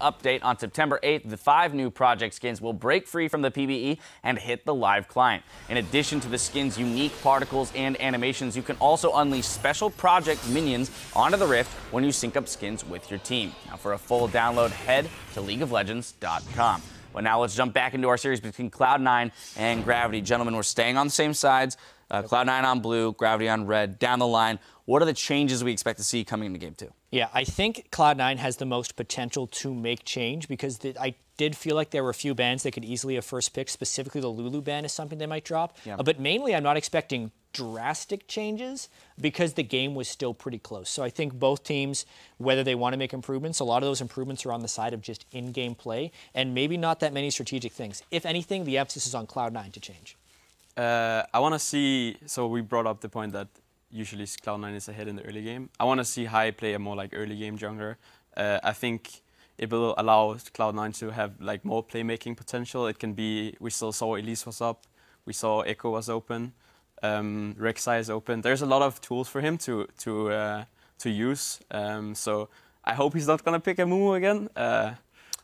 update on September 8th, the 5 new project skins will break free from the PvE and hit the live client. In addition to the skin's unique particles and animations, you can also unleash special project minions onto the Rift when you sync up skins with your team. Now, for a full download, head to LeagueofLegends.com. Well, now let's jump back into our series between Cloud9 and Gravity. Gentlemen, we're staying on the same sides. Cloud9 on blue, Gravity on red. Down the line, what are the changes we expect to see coming into Game 2? Yeah, I think Cloud9 has the most potential to make change because I did feel like there were a few bans they could easily have first picked. Specifically, the Lulu ban is something they might drop. Yeah. But mainly, I'm not expecting drastic changes because the game was still pretty close. So I think both teams, whether they want to make improvements, a lot of those improvements are on the side of just in-game play and maybe not that many strategic things. If anything, the emphasis is on Cloud9 to change. I want to see, so we brought up the point that usually Cloud9 is ahead in the early game. I want to see High play a more like early game jungler. I think it will allow Cloud9 to have like more playmaking potential. It can be, we still saw Elise was up, we saw Echo was open, Rek'Sai is open. There's a lot of tools for him to use. So I hope he's not going to pick a Mumu again.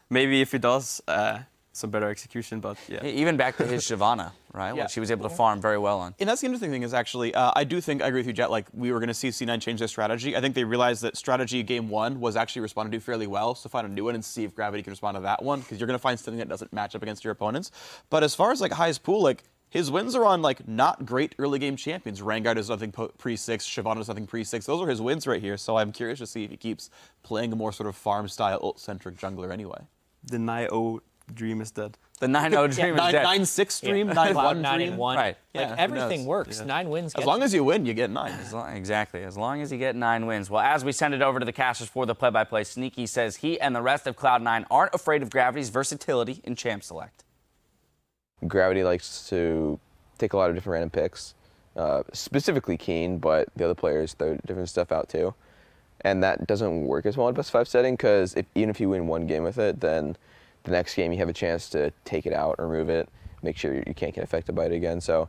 Maybe if he does, some better execution, but yeah. Even back to his Shyvana, right? Yeah. Which he was able to farm very well on. And that's the interesting thing is actually, I do think, I agree with you, Jet, like we were going to see C9 change their strategy. I think they realized that strategy game 1 was actually responded to fairly well, so find a new one and see if Gravity can respond to that one, because you're going to find something that doesn't match up against your opponents. But as far as like High's pool, like his wins are on like not great early game champions. Rengar does nothing pre-6, Shyvana does nothing pre-6. Those are his wins right here, so I'm curious to see if he keeps playing a more sort of farm-style ult-centric jungler anyway. The 9-0 dream is dead. The 9-0 dream is dead. 9-6 dream, 9-1 dream. 9-1. Right. Like everything works. 9 wins. As long as you win, you get 9. Exactly. As long as you get 9 wins. Well, as we send it over to the casters for the play-by-play, Sneaky says he and the rest of Cloud9 aren't afraid of Gravity's versatility in champ select. Gravity likes to take a lot of different random picks, specifically Keen, but the other players throw different stuff out too. And that doesn't work as well in best 5 setting, because even if you win one game with it, then the next game you have a chance to take it out, remove it, make sure you can't get affected by it again. So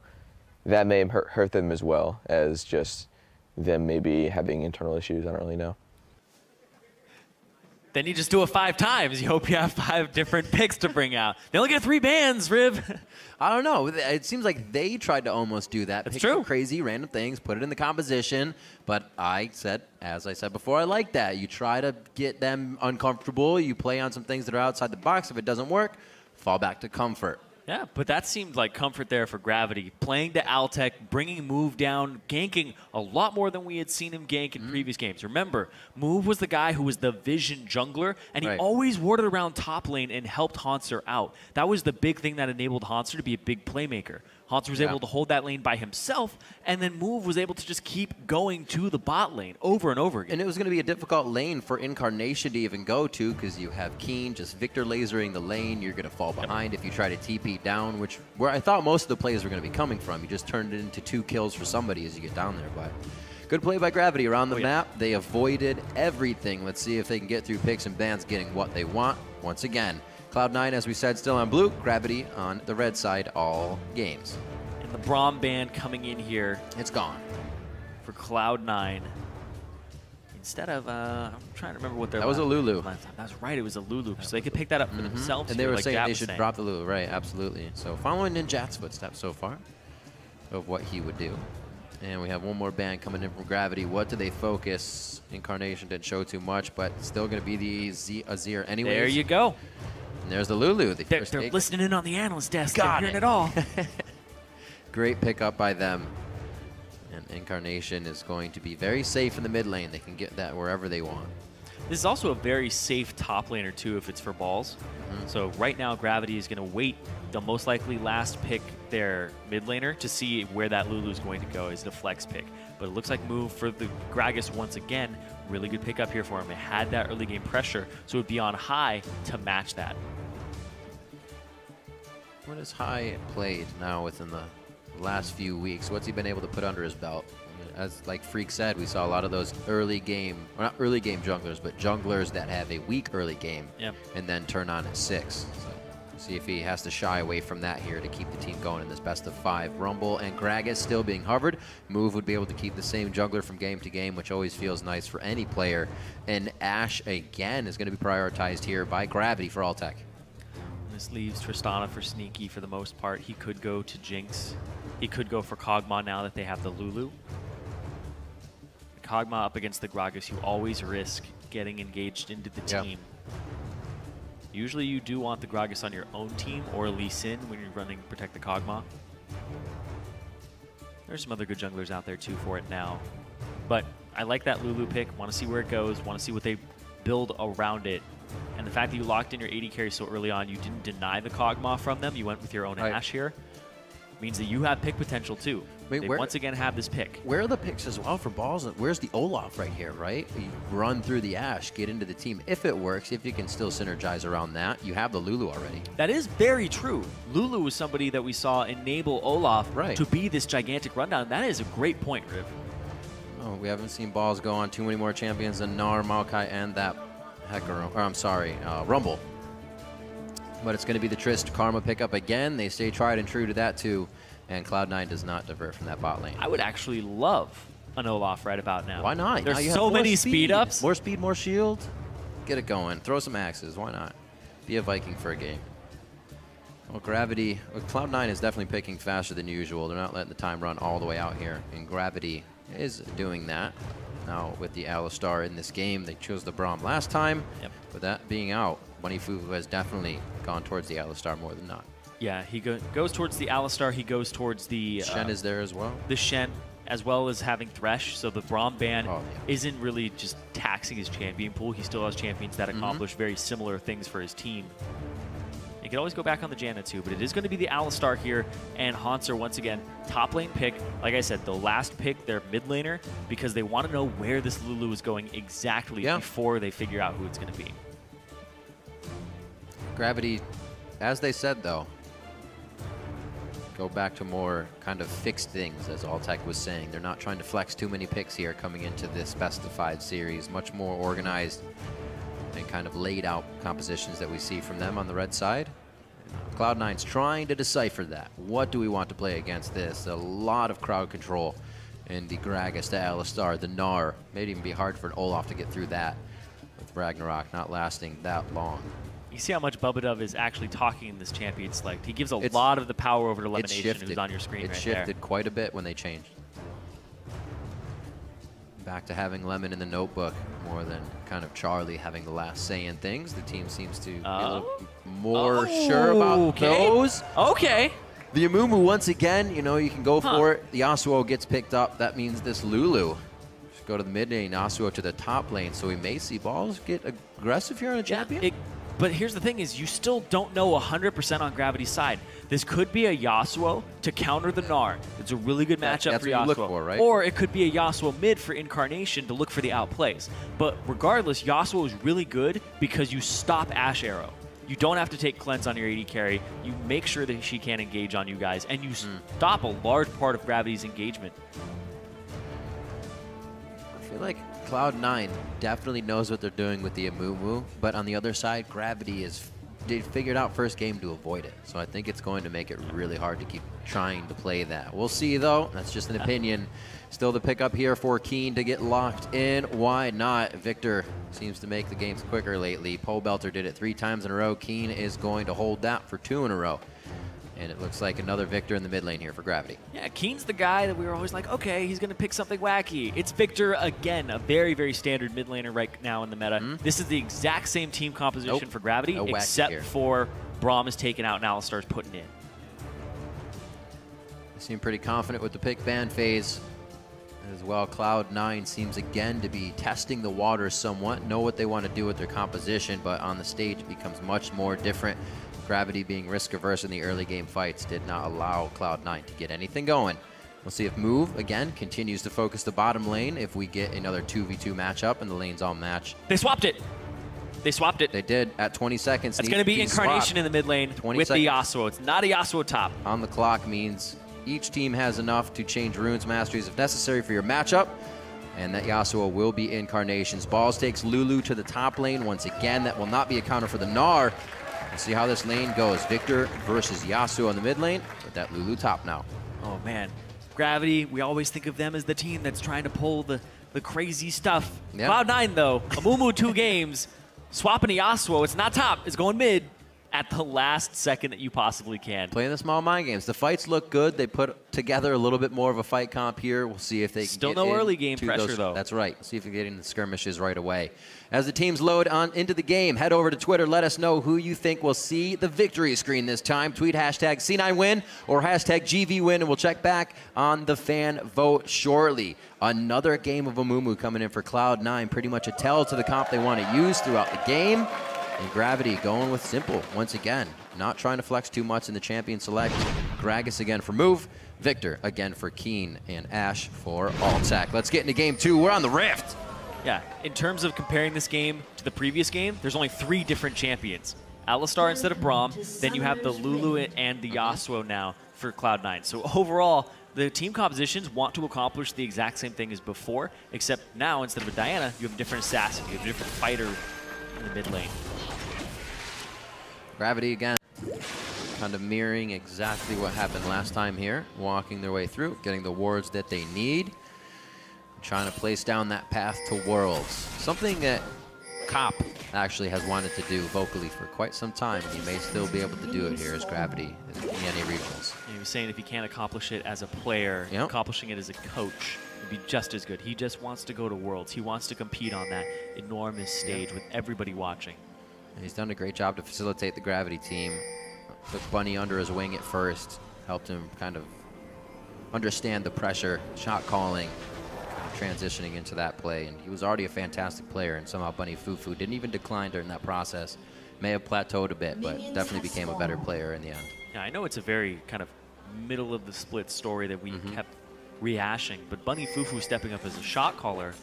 that may hurt them as well as just them maybe having internal issues. I don't really know. Then you just do it 5 times. You hope you have 5 different picks to bring out. They only get 3 bans, Rib. I don't know. It seems like they tried to almost do that. That's pick true. Some crazy random things, put it in the composition. But I said, as I said before, I like that. You try to get them uncomfortable. You play on some things that are outside the box. If it doesn't work, fall back to comfort. Yeah, but that seemed like comfort there for Gravity. Playing to Altec, bringing Move down, ganking a lot more than we had seen him gank in previous games. Remember, Move was the guy who was the vision jungler, and he always warded around top lane and helped Haunter out. That was the big thing that enabled Haunter to be a big playmaker. Haunter was able to hold that lane by himself, and then Move was able to just keep going to the bot lane over and over again. And it was going to be a difficult lane for Incarnation to even go to, because you have Keen just Victor lasering the lane. You're going to fall behind if you try to TP down, where I thought most of the plays were going to be coming from. You just turned it into 2 kills for somebody as you get down there. But good play by Gravity around the map. They avoided everything. Let's see if they can get through picks and bans getting what they want once again. Cloud9, as we said, still on blue. Gravity on the red side all games. And the Braum ban coming in here. It's gone. For Cloud9. Instead of, I'm trying to remember what their That was a Lulu. That's right, it was a Lulu. So they could pick that up for themselves. And they were like saying they should drop the Lulu, right, absolutely. So following Ninjat's footsteps so far of what he would do. And we have one more ban coming in from Gravity. What do they focus? Incarnation didn't show too much, but still going to be the Azir anyways. There you go. And there's the Lulu. They're listening in on the analyst desk. They're hearing it all. Great pickup by them. And Incarnation is going to be very safe in the mid lane. They can get that wherever they want. This is also a very safe top laner, too, if it's for balls. So right now, Gravity is going to wait. They'll most likely last pick their mid laner to see where that Lulu is going to go as the flex pick. But it looks like Move for the Gragas once again. Really good pickup here for him. It had that early game pressure, so it would be on High to match that. What has High played now within the last few weeks? What's he been able to put under his belt? As like Freak said, we saw a lot of those early game, or not early game junglers, but junglers that have a weak early game and then turn on at 6. So. See if he has to shy away from that here to keep the team going in this best of 5 rumble. And Gragas still being hovered. Move would be able to keep the same jungler from game to game, which always feels nice for any player. And Ashe again is going to be prioritized here by Gravity for Altec. This leaves Tristana for Sneaky for the most part. He could go to Jinx. He could go for Kog'Maw now that they have the Lulu. Kog'Maw up against the Gragas, you always risk getting engaged into the team. Usually you do want the Gragas on your own team or Lee Sin when you're running Protect the Kog'Maw. There's some other good junglers out there too for it now. But I like that Lulu pick. Want to see where it goes. Want to see what they build around it. And the fact that you locked in your AD carry so early on, you didn't deny the Kog'Maw from them. You went with your own Ashe here. Means that you have pick potential too. Wait, they once again have this pick. Where are the picks as well for balls? Where's the Olaf right here, right? You run through the Ashe, get into the team. If it works, if you can still synergize around that, you have the Lulu already. That is very true. Lulu was somebody that we saw enable Olaf to be this gigantic rundown. That is a great point, Riv. Oh, we haven't seen balls go on too many more champions than Gnar, Maokai, and that Rumble. But it's going to be the Trist Karma pickup again. They stay tried and true to that too. And Cloud9 does not divert from that bot lane. I would actually love an Olaf right about now. Why not? There's so many speed ups. More speed, more shield. Get it going. Throw some axes. Why not? Be a Viking for a game. Well, Gravity, Cloud9 is definitely picking faster than usual. They're not letting the time run all the way out here. And Gravity is doing that. Now with the Alistar in this game, they chose the Braum last time. With that being out, Moneyfu has definitely gone towards the Alistar more than not. Yeah, he goes towards the Alistar. He goes towards the... Shen is there as well. The Shen, as well as having Thresh. So the Braum ban isn't really just taxing his champion pool. He still has champions that accomplish very similar things for his team. He can always go back on the Janna too, but it is going to be the Alistar here. And Haunter, once again, top lane pick. Like I said, the last pick, their mid laner, because they want to know where this Lulu is going exactly before they figure out who it's going to be. Gravity, as they said though, go back to more kind of fixed things, as Altec was saying. They're not trying to flex too many picks here coming into this best of 5 series. Much more organized and kind of laid out compositions that we see from them on the red side. Cloud9's trying to decipher that. What do we want to play against this? A lot of crowd control in the Gragas, the Alistar, the Gnar. May even be hard for an Olaf to get through that with Ragnarok not lasting that long. You see how much Bubadov is actually talking in this champion select. He gives a lot of the power over to Lemonation, who's on your screen right there. It shifted quite a bit when they changed. Back to having Lemon in the notebook more than kind of Charlie having the last say in things. The team seems to be a little more sure about those. Okay. The Amumu, once again, you know, you can go for it. The Yasuo gets picked up. That means this Lulu should go to the mid lane, Yasuo to the top lane. So we may see balls get aggressive here on a champion. But here's the thing is you still don't know 100% on Gravity's side. This could be a Yasuo to counter the Gnar. It's a really good matchup for Yasuo. That's what you look for, right? Or it could be a Yasuo mid for Incarnation to look for the outplays. But regardless, Yasuo is really good because you stop Ashe Arrow. You don't have to take cleanse on your AD carry. You make sure that she can't engage on you guys, and you stop a large part of Gravity's engagement. I feel like Cloud9 definitely knows what they're doing with the Amumu, but on the other side, Gravity they figured out first game to avoid it. So I think it's going to make it really hard to keep trying to play that. We'll see though. That's just an opinion. Still the pickup here for Keen to get locked in. Why not? Victor seems to make the games quicker lately. Pole Belter did it 3 times in a row. Keen is going to hold that for 2 in a row. And it looks like another Victor in the mid lane here for Gravity. Yeah, Keen's the guy that we were always like, okay, he's going to pick something wacky. It's Victor again, a very, very standard mid laner right now in the meta. This is the exact same team composition for Gravity, except for Braum is taken out and Alistar's putting in. They seem pretty confident with the pick ban phase. As well, Cloud9 seems again to be testing the waters somewhat, know what they want to do with their composition, but on the stage it becomes much more different. Gravity being risk-averse in the early game fights did not allow Cloud9 to get anything going. We'll see if Move, again, continues to focus the bottom lane if we get another 2v2 matchup and the lanes all match. They swapped it. They swapped it. They did at 20 seconds. It's going to be Incarnation in the mid lane with the Yasuo. It's not a Yasuo top. On the clock means each team has enough to change Runes Masteries if necessary for your matchup. And that Yasuo will be Incarnations. Balls takes Lulu to the top lane. Once again, that will not be a counter for the Gnar. Let's see how this lane goes. Victor versus Yasuo in the mid lane with that Lulu top now. Oh, man. Gravity, we always think of them as the team that's trying to pull the crazy stuff. Yep. Cloud9, though, Amumu 2 games, swapping to Yasuo. It's not top. It's going mid at the last second that you possibly can. Playing the small mind games. The fights look good. They put together a little bit more of a fight comp here. We'll see if they can Still get no early game pressure, those, though. That's right. See if we can get into the skirmishes right away. As the teams load on into the game, head over to Twitter. Let us know who you think will see the victory screen this time. Tweet hashtag C9win or hashtag GVWin, and we'll check back on the fan vote shortly. Another game of Amumu coming in for Cloud9. Pretty much a tell to the comp they want to use throughout the game. And Gravity going with simple once again. Not trying to flex too much in the champion select. Gragas again for Move. Victor again for Keen. And Ash for Altec. Let's get into game 2. We're on the Rift. Yeah, in terms of comparing this game to the previous game, there's only 3 different champions. Alistar instead of Braum, then you have the Lulu and the Yasuo now for Cloud9. So overall, the team compositions want to accomplish the exact same thing as before, except now instead of a Diana, you have a different assassin, you have a different fighter in the mid lane. Gravity again. Kind of mirroring exactly what happened last time here. Walking their way through, getting the wards that they need. Trying to place down that path to Worlds. Something that Cop actually has wanted to do vocally for quite some time, and he may still be able to do it here as Gravity in the NA Regionals. And he was saying if he can't accomplish it as a player, accomplishing it as a coach would be just as good. He just wants to go to Worlds. He wants to compete on that enormous stage with everybody watching. And he's done a great job to facilitate the Gravity team. Took Bunny under his wing at first, helped him kind of understand the pressure, shot calling, transitioning into that play. And he was already a fantastic player, and somehow Bunny Fufu didn't even decline during that process. May have plateaued a bit, but definitely became a better player in the end. Yeah, I know it's a very kind of middle of the split story that we kept rehashing, but Bunny Fufu stepping up as a shot caller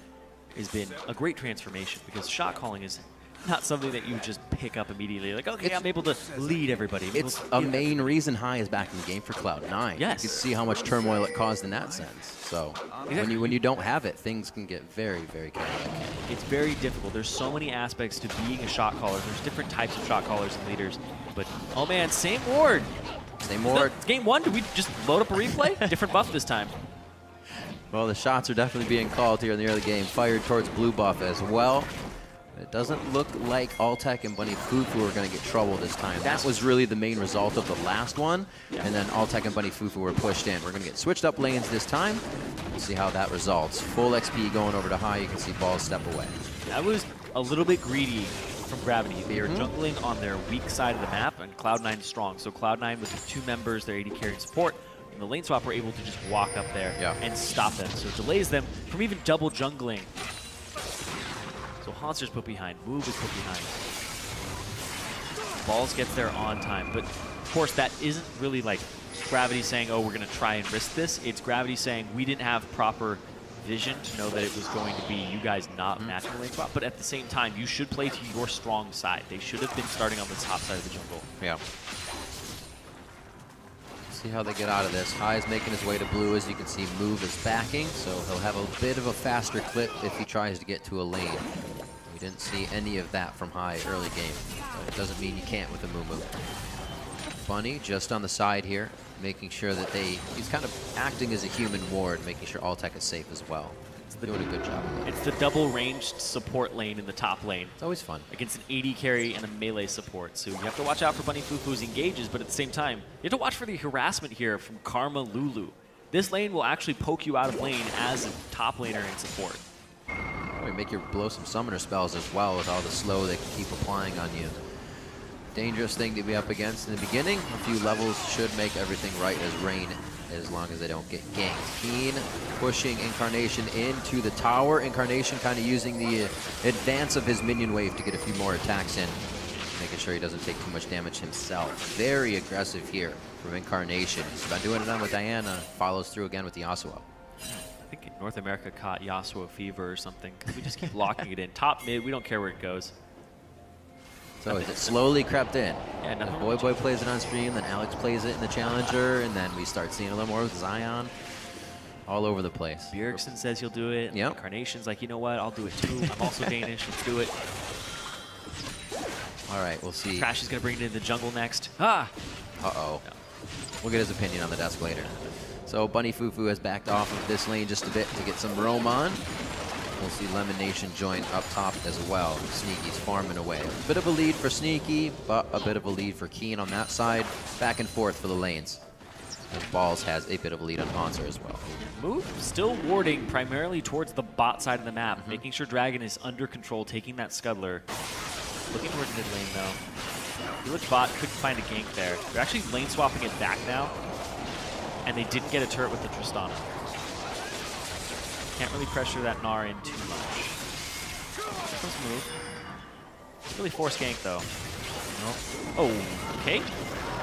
has been a great transformation, because shot calling is not something that you just pick up immediately. Like, okay, I'm able to lead everybody. It's a main reason High is back in the game for Cloud9. Yes. You can see how much turmoil it caused in that sense. So when you don't have it, things can get very, very chaotic. It's very difficult. There's so many aspects to being a shot caller. There's different types of shot callers and leaders. But, oh man, same ward. Same ward. It's game 1. Did we just load up a replay? Different buff this time. Well, the shots are definitely being called here in the early game. Fired towards blue buff as well. It doesn't look like Altec and Bunny Fufu are going to get trouble this time. That was really the main result of the last one. And then Altec and Bunny Fufu were pushed in. We're going to get switched up lanes this time. We'll see how that results. Full XP going over to High. You can see Balls step away. That was a little bit greedy from Gravity. They are jungling on their weak side of the map, and Cloud9 is strong. So Cloud9 with the 2 members, their AD carry and support, and the lane swap were able to just walk up there and stop them. So it delays them from even double jungling. So Hanser's put behind, Move is put behind. Balls gets there on time, but of course that isn't really like Gravity saying, oh, we're going to try and risk this. It's Gravity saying we didn't have proper vision to know that it was going to be you guys not matching the lane swap, but at the same time, you should play to your strong side. They should have been starting on the top side of the jungle. Yeah. See how they get out of this. High is making his way to blue. As you can see, Move is backing, so he'll have a bit of a faster clip if he tries to get to a lane. We didn't see any of that from High early game, but it doesn't mean you can't with a Mumu. Bunny just on the side here, making sure that he's kind of acting as a human ward, making sure Altec is safe as well. Doing a good job of that. It's the double ranged support lane in the top lane. It's always fun. Against an AD carry and a melee support. So you have to watch out for Bunny Fufu's engages, but at the same time, you have to watch for the harassment here from Karma Lulu. This lane will actually poke you out of lane as a top laner in support. Make you blow some summoner spells as well with all the slow they can keep applying on you. Dangerous thing to be up against in the beginning. A few levels should make everything right as Rain, as long as they don't get ganked. Keen pushing Incarnation into the tower. Incarnation kind of using the advance of his minion wave to get a few more attacks in, making sure he doesn't take too much damage himself. Very aggressive here from Incarnation. He's been doing it on with Diana. Follows through again with the Yasuo. I think North America caught Yasuo fever or something. We just keep locking it in. Top, mid, we don't care where it goes. So it slowly crept in. Yeah, no. Boy plays it on stream, then Alex plays it in the Challenger, and then we start seeing a little more with Zion. All over the place. Bjergsen says he'll do it. Incarnation's like, you know what, I'll do it too. I'm also Danish, let's do it. All right, we'll see. Trash is going to bring it into the jungle next. Ah! Uh-oh. We'll get his opinion on the desk later. So Bunny Fufu has backed off of this lane just a bit to get some roam on. We'll see Lemon Nation join up top as well. Sneaky's farming away. A bit of a lead for Sneaky, but a bit of a lead for Keen on that side. Back and forth for the lanes. And Balls has a bit of a lead on Monster as well. Move still warding primarily towards the bot side of the map, making sure Dragon is under control, taking that Scuddler. Looking towards mid lane though. Village bot couldn't find a gank there. They're actually lane swapping it back now, and they didn't get a turret with the Tristana. Can't really pressure that Gnar in too much. Here comes move. Really forced gank though. No. Oh, okay.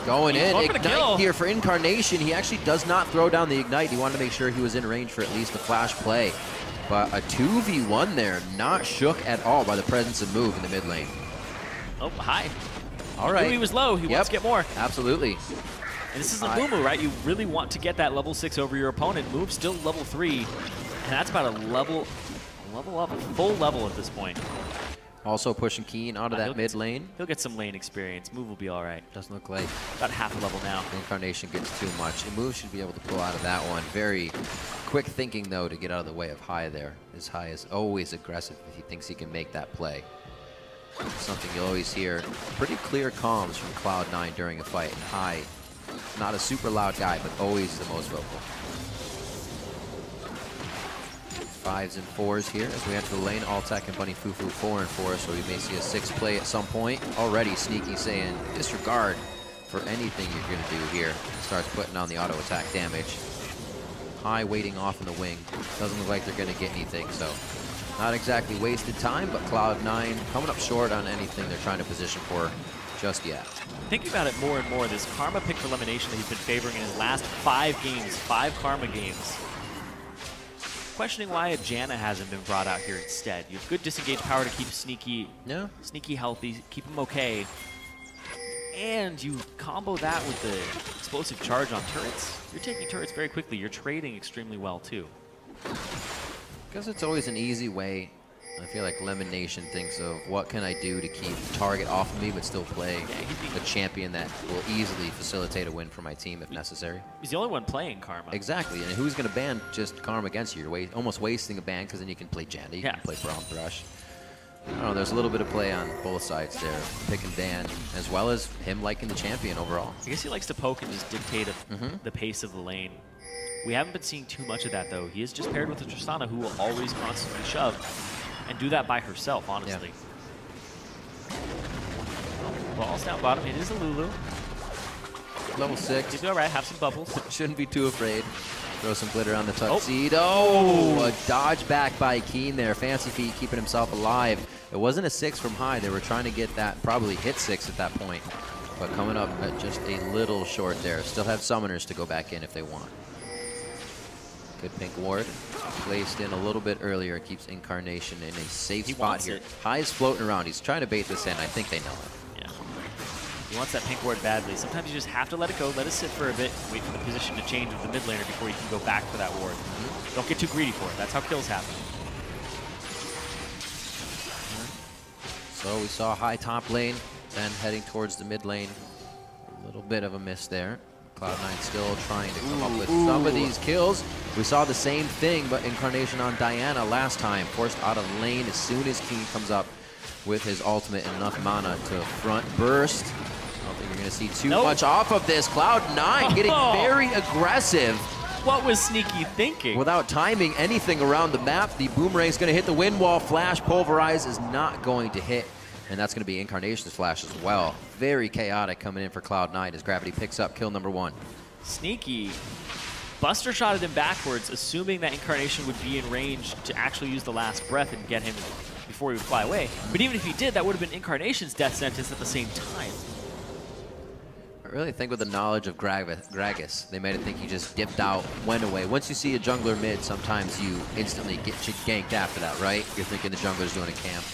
Going in, Ignite kill here for Incarnation. He actually does not throw down the Ignite. He wanted to make sure he was in range for at least a flash play. But a 2v1 there, not shook at all by the presence of move in the mid lane. Oh, hi. All right. He was low, he wants to get more. Absolutely. And this is a Mumu, right? You really want to get that level 6 over your opponent. Move still level 3, and that's about a level up, a full level at this point. Also pushing Keen onto that mid lane. He'll get some lane experience. Move will be all right. Doesn't look like about half a level now. Incarnation gets too much. And Move should be able to pull out of that one. Very quick thinking, though, to get out of the way of High there. His High is always aggressive if he thinks he can make that play. Something you'll always hear. Pretty clear comms from Cloud9 during a fight. High, not a super loud guy, but always the most vocal. 5s and 4s here as we enter the lane. Alltech and Bunny Fufu 4 and 4, so we may see a 6 play at some point. Already Sneaky saying disregard for anything you're going to do here. Starts putting on the auto attack damage. High waiting off in the wing. Doesn't look like they're going to get anything, so not exactly wasted time, but Cloud9 coming up short on anything they're trying to position for just yet. Thinking about it more and more, this Karma pick for Elimination that he's been favoring in his last 5 games, 5 Karma games. Questioning why a Janna hasn't been brought out here instead. You have good disengage power to keep Sneaky healthy, keep him okay. And you combo that with the explosive charge on turrets. You're taking turrets very quickly. You're trading extremely well too. Because it's always an easy way. I feel like Lemon Nation thinks of what can I do to keep target off of me but still play a champion that will easily facilitate a win for my team if necessary. He's the only one playing Karma. Exactly, and who's going to ban just Karma against you? You're almost wasting a ban because then you can play Jandy, you can play Braum Thrush. I don't know, there's a little bit of play on both sides there. Pick and ban, as well as him liking the champion overall. I guess he likes to poke and just dictate the pace of the lane. We haven't been seeing too much of that though. He is just paired with a Tristana who will always constantly shove. And do that by herself, honestly. Balls down bottom. It is a Lulu. Level 6. He's all right. Have some bubbles. Shouldn't be too afraid. Throw some glitter on the tuxedo. Oh, a dodge back by Keen there. Fancy Feet keeping himself alive. It wasn't a 6 from High. They were trying to get that, probably hit 6 at that point. But coming up at just a little short there. Still have summoners to go back in if they want. Good pink ward. Placed in a little bit earlier. Keeps Incarnation in a safe spot here. High is floating around. He's trying to bait this in. I think they know it. Yeah. He wants that pink ward badly. Sometimes you just have to let it go, let it sit for a bit, wait for the position to change with the mid laner before you can go back for that ward. Don't get too greedy for it. That's how kills happen. So we saw High top lane, then heading towards the mid lane. A little bit of a miss there. Cloud9 still trying to come up with some of these kills. We saw the same thing, but Incarnation on Diana last time. Forced out of lane as soon as King comes up with his ultimate and enough mana to front burst. I don't think you're going to see too much off of this. Cloud9 getting very aggressive. What was Sneaky thinking? Without timing anything around the map, the boomerang's going to hit the wind wall. Flash Pulverize is not going to hit. And that's going to be Incarnation's flash as well. Very chaotic coming in for Cloud9 as Gravity picks up kill number 1. Sneaky Buster shotted him backwards, assuming that Incarnation would be in range to actually use the last breath and get him before he would fly away. But even if he did, that would have been Incarnation's death sentence at the same time. I really think with the knowledge of Gragas, they made it think he just dipped out, went away. Once you see a jungler mid, sometimes you instantly get ganked after that, right? You're thinking the jungler's doing a camp.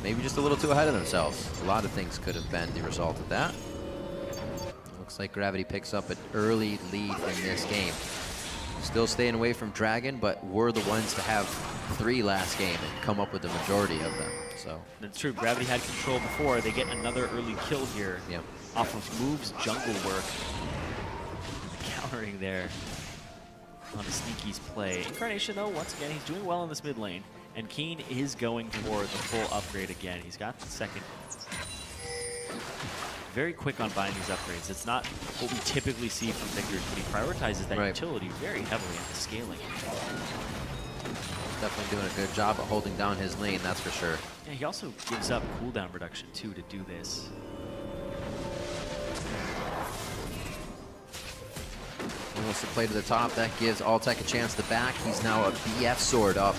Maybe just a little too ahead of themselves. A lot of things could have been the result of that. Looks like Gravity picks up an early lead in this game. Still staying away from Dragon, but we're the ones to have 3 last game and come up with the majority of them. So that's true. Gravity had control before. They get another early kill here off of Move's jungle work. Countering there on Sneaky's play. Incarnation, though, once again, he's doing well in this mid lane. And Keen is going for the full upgrade again. He's got the second. Very quick on buying these upgrades. It's not what we typically see from Victors, but he prioritizes that utility very heavily on the scaling. Definitely doing a good job of holding down his lane, that's for sure. Yeah, he also gives up cooldown reduction, too, to do this. Almost a play to the top. That gives Altec a chance to back. He's now a BF sword up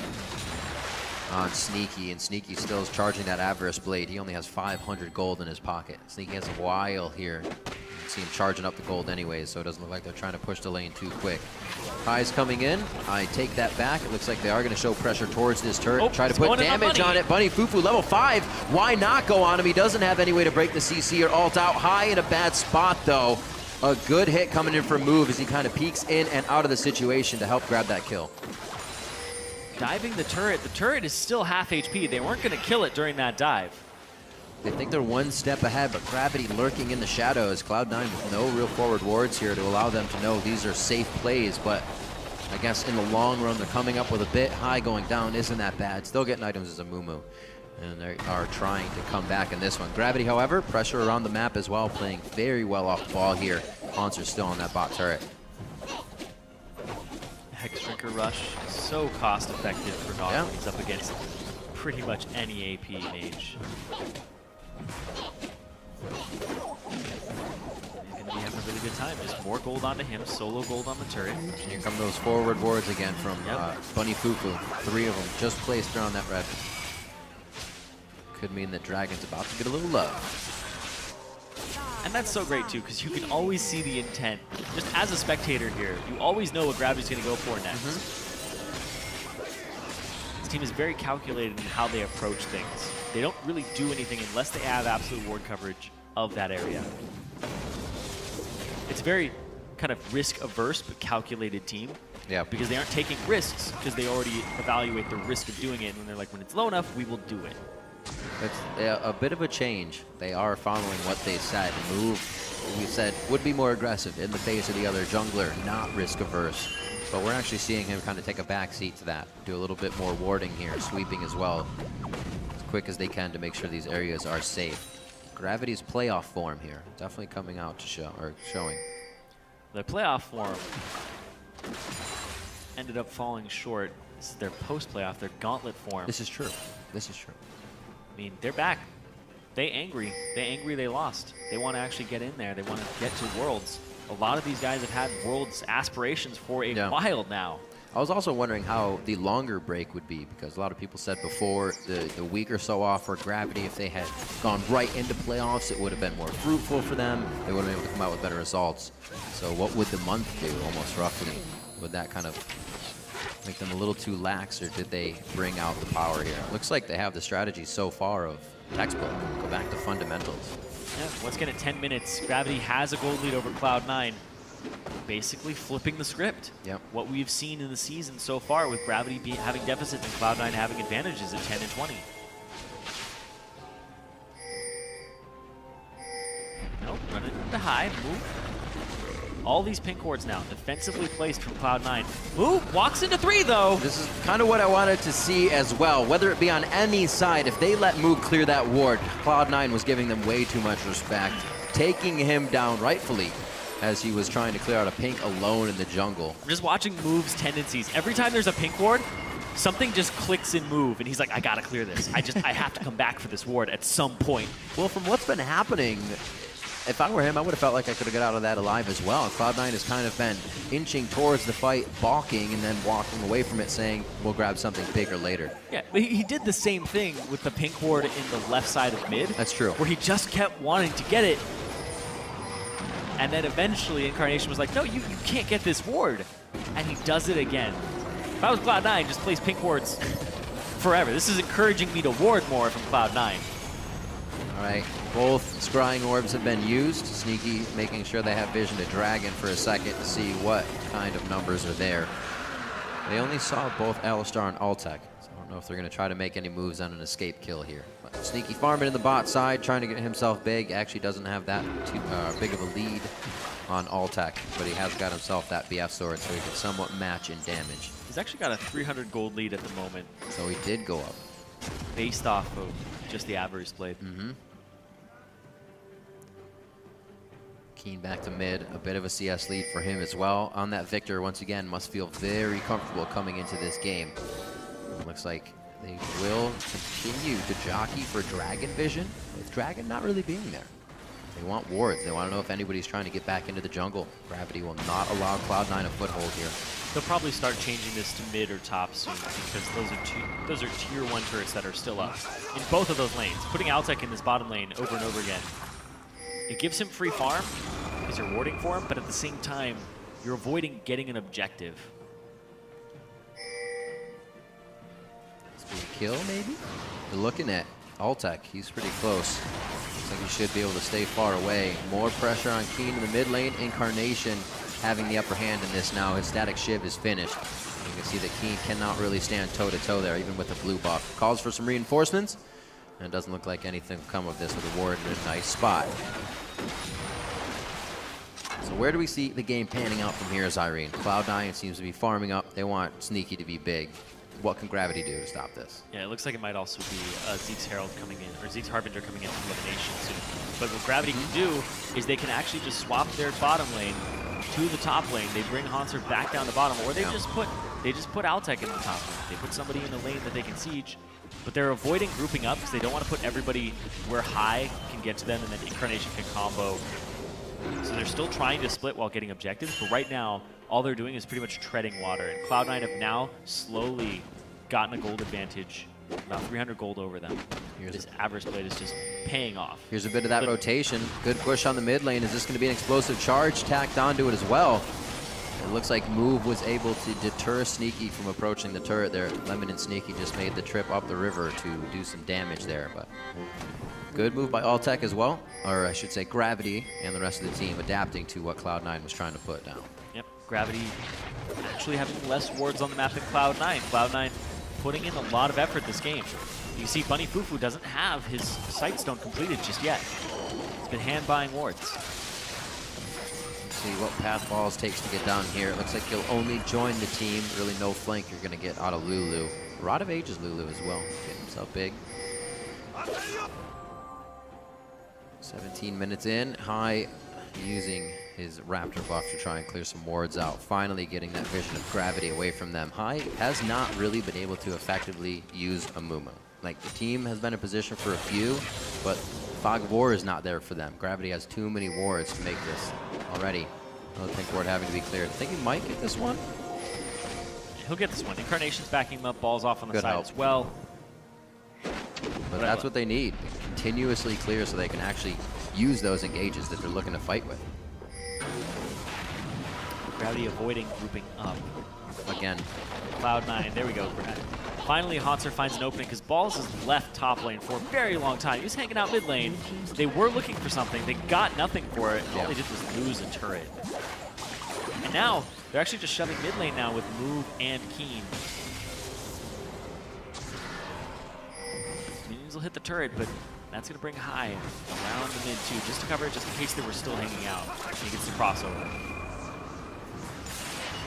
on Sneaky, and Sneaky still is charging that Avarice Blade. He only has 500 gold in his pocket. Sneaky has a while here. You can see him charging up the gold anyways, so it doesn't look like they're trying to push the lane too quick. High's coming in. I take that back. It looks like they are going to show pressure towards this turret. Try to put damage on it. Bunny Fufu, level 5. Why not go on him? He doesn't have any way to break the CC or ult out. High in a bad spot, though. A good hit coming in from Move as he kind of peeks in and out of the situation to help grab that kill. Diving the turret is still half HP. They weren't going to kill it during that dive. They think they're one step ahead, but Gravity lurking in the shadows. Cloud9 with no real forward wards here to allow them to know these are safe plays, but I guess in the long run, they're coming up with a bit. High going down isn't that bad. Still getting items as a Mumu, and they are trying to come back in this one. Gravity, however, pressure around the map as well, playing very well off the ball here. Monster's still on that bot turret. Hex Drinker Rush, so cost effective for Nog when he's up against pretty much any AP mage. He's going to be having a really good time. Just more gold onto him, solo gold on the turret. And here come those forward wards again from Bunny Fufu. 3 of them just placed around that red. Could mean that Dragon's about to get a little love. And that's so great, too, because you can always see the intent. Just as a spectator here, you always know what Gravity's going to go for next. This team is very calculated in how they approach things. They don't really do anything unless they have absolute ward coverage of that area. It's very kind of risk-averse but calculated team. Yeah. Because they aren't taking risks, because they already evaluate the risk of doing it, and they're like, when it's low enough, we will do it. It's a bit of a change. They are following what they said. Move, we said, would be more aggressive in the face of the other jungler, not risk-averse. But we're actually seeing him kind of take a back seat to that, do a little bit more warding here, sweeping as well, as quick as they can to make sure these areas are safe. Gravity's playoff form here, definitely coming out to show, or showing. Their playoff form ended up falling short. This is their post-playoff, their gauntlet form. This is true. This is true. I mean, they're back. They angry they lost. They want to actually get in there. They want to get to Worlds. A lot of these guys have had Worlds aspirations for a while now. I was also wondering how the longer break would be, because a lot of people said before the week or so off for Gravity, if they had gone right into playoffs, it would have been more fruitful for them. They would have been able to come out with better results. So what would the month do, almost roughly? Would that kind of make them a little too lax, or did they bring out the power here? Looks like they have the strategy so far of textbook. Go back to fundamentals. Yeah, once again at 10 minutes, Gravity has a gold lead over Cloud9. Basically flipping the script. Yep. What we've seen in the season so far with Gravity having deficits and Cloud9 having advantages at 10 and 20. Nope, running into high, move. All these pink wards now, defensively placed from Cloud9. Move, walks into 3 though. This is kind of what I wanted to see as well, whether it be on any side. If they let Move clear that ward, Cloud9 was giving them way too much respect, taking him down rightfully as he was trying to clear out a pink alone in the jungle. I'm just watching Move's tendencies. Every time there's a pink ward, something just clicks in Move, and he's like, I gotta clear this. I have to come back for this ward at some point. Well, from what's been happening, if I were him, I would have felt like I could have got out of that alive as well. Cloud9 has kind of been inching towards the fight, balking, and then walking away from it, saying, we'll grab something bigger later. Yeah, but he did the same thing with the pink ward in the left side of mid. That's true. Where he just kept wanting to get it. And then eventually Incarnation was like, no, you can't get this ward. And he does it again. If I was Cloud9, just place pink wards forever. This is encouraging me to ward more from Cloud9. All right, both scrying orbs have been used. Sneaky making sure they have vision to Dragon for a second to see what kind of numbers are there. They only saw both Alistar and Altec, so I don't know if they're going to try to make any moves on an escape kill here. But Sneaky farming in the bot side, trying to get himself big. Actually doesn't have that too big of a lead on Altec, but he has got himself that BF sword, so he can somewhat match in damage. He's actually got a 300 gold lead at the moment. So he did go up. Based off of just the Avarice Blade. Keen back to mid, a bit of a CS lead for him as well. On that Victor, once again, must feel very comfortable coming into this game. Looks like they will continue to jockey for Dragon Vision, with Dragon not really being there. They want wards. They want to know if anybody's trying to get back into the jungle. Gravity will not allow Cloud9 a foothold here. They'll probably start changing this to mid or top soon because those are tier 1 turrets that are still up in both of those lanes. Putting Altec in this bottom lane over and over again, it gives him free farm because you're warding for him, but at the same time, you're avoiding getting an objective. Speed kill, maybe? You're looking at Altec. He's pretty close. Looks like he should be able to stay far away. More pressure on Keen in the mid lane. Incarnation having the upper hand in this now. His static shiv is finished. You can see that Keen cannot really stand toe-to-toe there, even with the blue buff. Calls for some reinforcements, and it doesn't look like anything will come of this with a ward in a nice spot. So where do we see the game panning out from here, Zyrene? Cloud9 seems to be farming up. They want Sneaky to be big. What can Gravity do to stop this? Yeah, it looks like it might also be Zeke's Herald coming in, or Zeke's Harbinger coming in from Elimination soon. But what Gravity can do is they can actually just swap their bottom lane to the top lane. They bring Hanser back down the bottom, or they just put Altec in the top lane. They put somebody in the lane that they can siege, but they're avoiding grouping up because they don't want to put everybody where High can get to them and then Incarnation can combo. So they're still trying to split while getting objectives, but right now, all they're doing is pretty much treading water. And Cloud9 have now slowly gotten a gold advantage, about 300 gold over them. This Avarice Blade is just paying off. Here's a bit of that rotation. Good push on the mid lane. Is this going to be an explosive charge tacked onto it as well? It looks like Move was able to deter Sneaky from approaching the turret there. Lemon and Sneaky just made the trip up the river to do some damage there, but good move by Altec as well, or I should say Gravity and the rest of the team adapting to what Cloud9 was trying to put down. Yep, Gravity actually having less wards on the map than Cloud9. Cloud9 putting in a lot of effort this game. You see Bunny Fufu doesn't have his Sightstone completed just yet. He's been hand-buying wards. Let's see what path balls takes to get down here. It looks like he'll only join the team. Really no flank you're going to get out of Lulu. Rod of Ages Lulu as well, getting himself big. 17 minutes in, High using his Raptor buff to try and clear some wards out. Finally getting that vision of Gravity away from them. High has not really been able to effectively use a Mumu. Like, the team has been in position for a few, but Fog of War is not there for them. Gravity has too many wards to make this already. Another pink ward having to be cleared. I think he might get this one. He'll get this one. Incarnation's backing him up, balls off on the side as well. But that's what they need. Continuously clear so they can actually use those engages that they're looking to fight with. Gravity avoiding grouping up. Again. Cloud9, there we go. Finally, Hanser finds an opening because Balls has left top lane for a very long time. He was hanging out mid lane. They were looking for something. They got nothing for it. All they did was lose a turret. And now, they're actually just shoving mid lane now with Move and Keen. Minions will hit the turret, but that's going to bring High around the mid too, just to cover it, just in case they were still hanging out. He gets the crossover.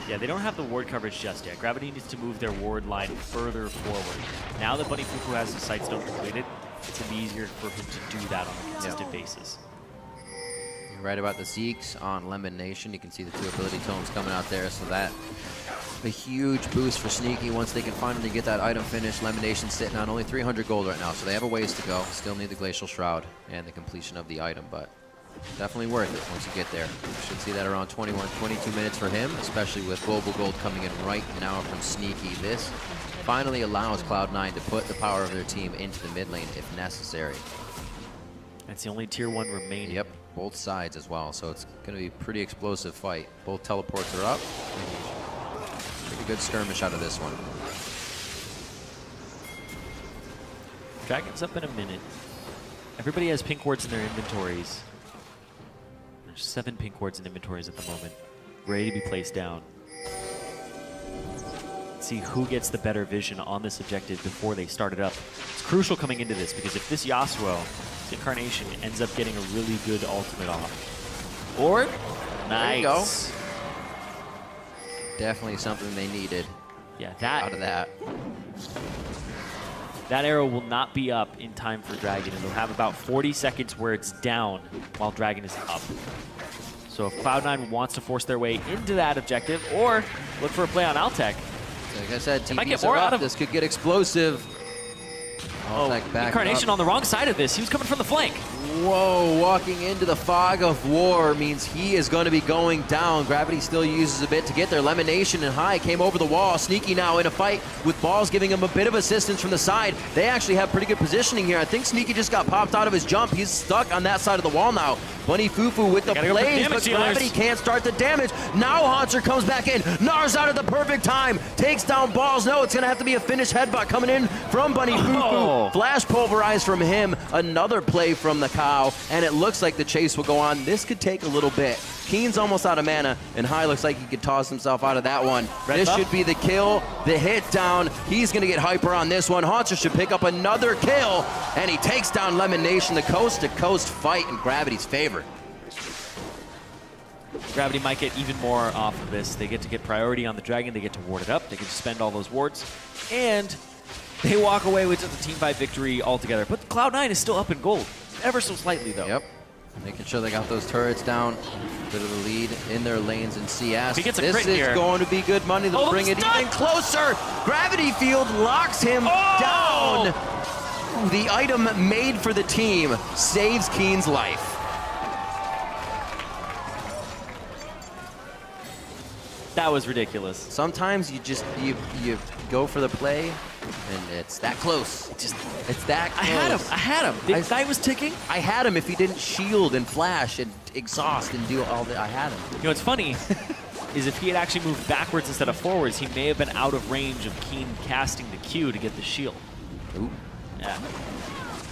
Yeah, they don't have the ward coverage just yet. Gravity needs to move their ward line further forward. Now that Bunny Fufu has his Sightstone completed, it's going to be easier for him to do that on a consistent basis. You're right about the Zeeks on Lemon Nation. You can see the 2 ability tomes coming out there, so that a huge boost for Sneaky once they can finally get that item finished. Lemon Nation's sitting on only 300 gold right now, so they have a ways to go. Still need the Glacial Shroud and the completion of the item, but definitely worth it once you get there. You should see that around 21, 22 minutes for him, especially with global gold coming in right now from Sneaky. This finally allows Cloud9 to put the power of their team into the mid lane if necessary. That's the only tier 1 remaining. Yep, both sides as well, so it's going to be a pretty explosive fight. Both teleports are up. Pretty good skirmish out of this one. Dragon's up in a minute. Everybody has pink wards in their inventories. There's 7 pink wards in inventories at the moment, ready to be placed down. Let's see who gets the better vision on this objective before they start it up. It's crucial coming into this, because if this Yasuo, this Incarnation, ends up getting a really good ultimate off. Or, nice. Definitely something they needed. Yeah, out of that. That arrow will not be up in time for Dragon, and they'll have about 40 seconds where it's down while Dragon is up. So if Cloud9 wants to force their way into that objective, or look for a play on Altec. Like I said, might get more out of this could get explosive. Back Incarnation up. on the wrong side of this. He was coming from the flank. Whoa, walking into the fog of war means he is going to be going down. Gravity still uses a bit to get there. Lemonation and High came over the wall. Sneaky now in a fight with Balls giving him a bit of assistance from the side. They actually have pretty good positioning here. I think Sneaky just got popped out of his jump. He's stuck on that side of the wall now. Bunny Fufu with the blaze, but Gravity can't start the damage. Now Haunter comes back in. Nars out at the perfect time. Takes down Balls. No, it's going to have to be a finish headbutt coming in from Bunny Fufu. Flash pulverized from him. Another play from the Cow, and it looks like the chase will go on. This could take a little bit. Keen's almost out of mana, and High looks like he could toss himself out of that one. This should be the kill, the hit down. He's going to get hyper on this one. Haunter should pick up another kill, and he takes down Lemonation. The coast-to-coast fight in Gravity's favor. Gravity might get even more off of this. They get to get priority on the Dragon. They get to ward it up. They get to spend all those wards, and they walk away with just a team fight victory altogether. But Cloud9 is still up in gold, ever so slightly, though. Yep. Making sure they got those turrets down. Bit of the lead in their lanes in CS. He gets a this crit is here. Going to be good money. They'll bring it even closer. Gravity Field locks him down. The item made for the team saves Keen's life. That was ridiculous. Sometimes you just you go for the play, and it's that close. It's that close. I had him. The Ignite was ticking. I had him if he didn't shield and flash and exhaust and do all that. I had him. You know what's funny is if he had actually moved backwards instead of forwards, he may have been out of range of Keen casting the Q to get the shield. Ooh. Yeah.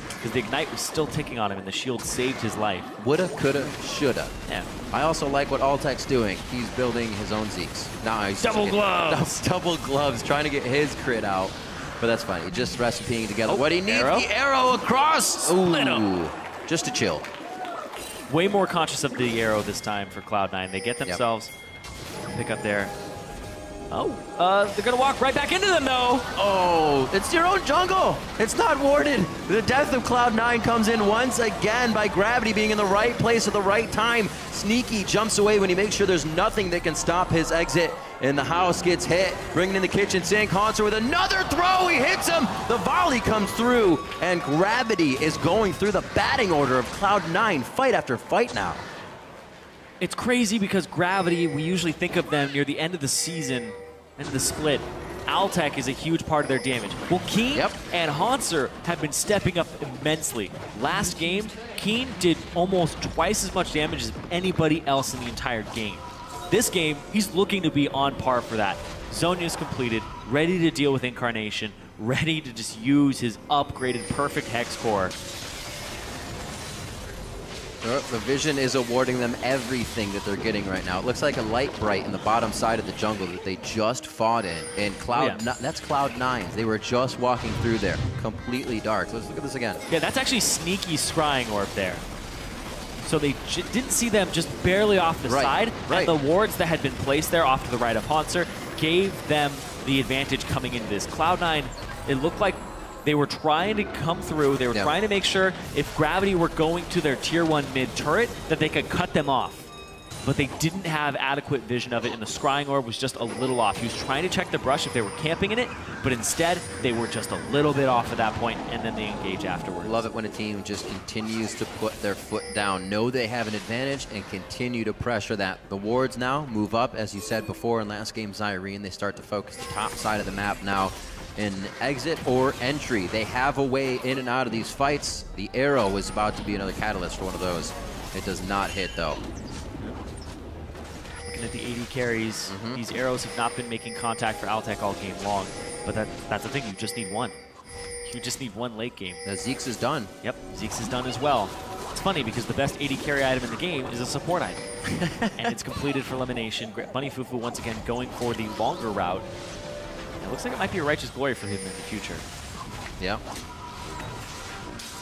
Because the Ignite was still ticking on him, and the shield saved his life. Woulda, coulda, shoulda. Yeah. I also like what Altec's doing. He's building his own Zeeks. Now he's double gloves. Double gloves, trying to get his crit out. But that's fine. He just recipeing together. What he needs, arrow. the arrow across. Split him. Just to chill. Way more conscious of the arrow this time for Cloud9. They get themselves pick up there. Oh, they're gonna walk right back into them though. Oh, it's your own jungle. It's not warded. The death of Cloud9 comes in once again by Gravity being in the right place at the right time. Sneaky jumps away when he makes sure there's nothing that can stop his exit. And the house gets hit, bringing in the kitchen sink. Haunter with another throw, he hits him. The volley comes through, and Gravity is going through the batting order of Cloud9 fight after fight now. It's crazy because Gravity, we usually think of them near the end of the season, end of the split. Altec is a huge part of their damage. Well, Keen and Haunter have been stepping up immensely. Last game, Keen did almost twice as much damage as anybody else in the entire game. This game, he's looking to be on par for that. Zonya's completed, ready to deal with Incarnation, ready to just use his upgraded perfect Hex Core. The Vision is awarding them everything that they're getting right now. It looks like a light bright in the bottom side of the jungle that they just fought in. And that's Cloud9's. They were just walking through there, completely dark. Let's look at this again. Yeah, that's actually Sneaky Scrying Orb there. So they didn't see them just barely off the side. And the wards that had been placed there off to the right of Haunter gave them the advantage coming into this. Cloud9, it looked like they were trying to come through. They were trying to make sure if Gravity were going to their tier 1 mid turret that they could cut them off. But they didn't have adequate vision of it, and the Scrying Orb was just a little off. He was trying to check the brush if they were camping in it, but instead they were just a little bit off at that point, and then they engage afterwards. Love it when a team just continues to put their foot down, know they have an advantage, and continue to pressure that. The wards now move up, as you said before in last game, Zyrene. They start to focus the top side of the map now. In exit or entry, they have a way in and out of these fights. The arrow is about to be another catalyst for one of those. It does not hit though. Looking at the 80 carries, these arrows have not been making contact for Altec all game long, but that's the thing, you just need one. You just need one late game. Zeke's is done. Yep, Zeke's is done as well. It's funny because the best AD carry item in the game is a support item. And it's completed for elimination. Bunny Fufu once again going for the longer route. It looks like it might be a righteous glory for him in the future. Yeah.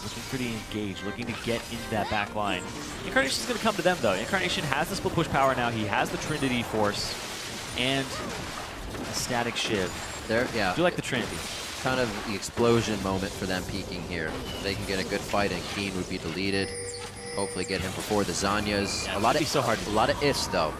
Looking for the engage, looking to get into that back line. Incarnation's going to come to them, though. Incarnation has the split push power now. He has the Trinity Force and a static Shiv. There, yeah. I do like the Trinity. Kind of the explosion moment for them peaking here. They can get a good fight, and Keen would be deleted. Hopefully get him before the Zanyas. Yeah, a lot of so hard. A lot of ifs though.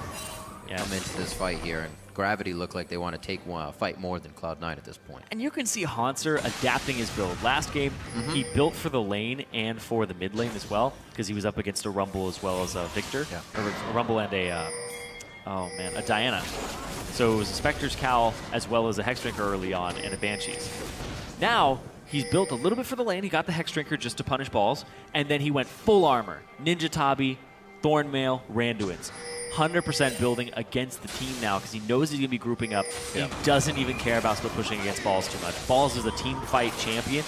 Yeah. Come into this fight here, and Gravity look like they want to take fight more than Cloud9 at this point. And you can see Hanser adapting his build. Last game, he built for the lane and for the mid lane as well, because he was up against a Rumble as well as a Victor. Yeah. Or a Rumble and a Diana. So it was a Spectre's Cowl as well as a Hexdrinker early on and a Banshee's. Now, he's built a little bit for the lane. He got the Hexdrinker just to punish balls, and then he went full armor. Ninja Tabi, Thornmail, Randuin's. 100% building against the team now because he knows he's going to be grouping up. He doesn't even care about split pushing against Balls too much. Balls is a team fight champion.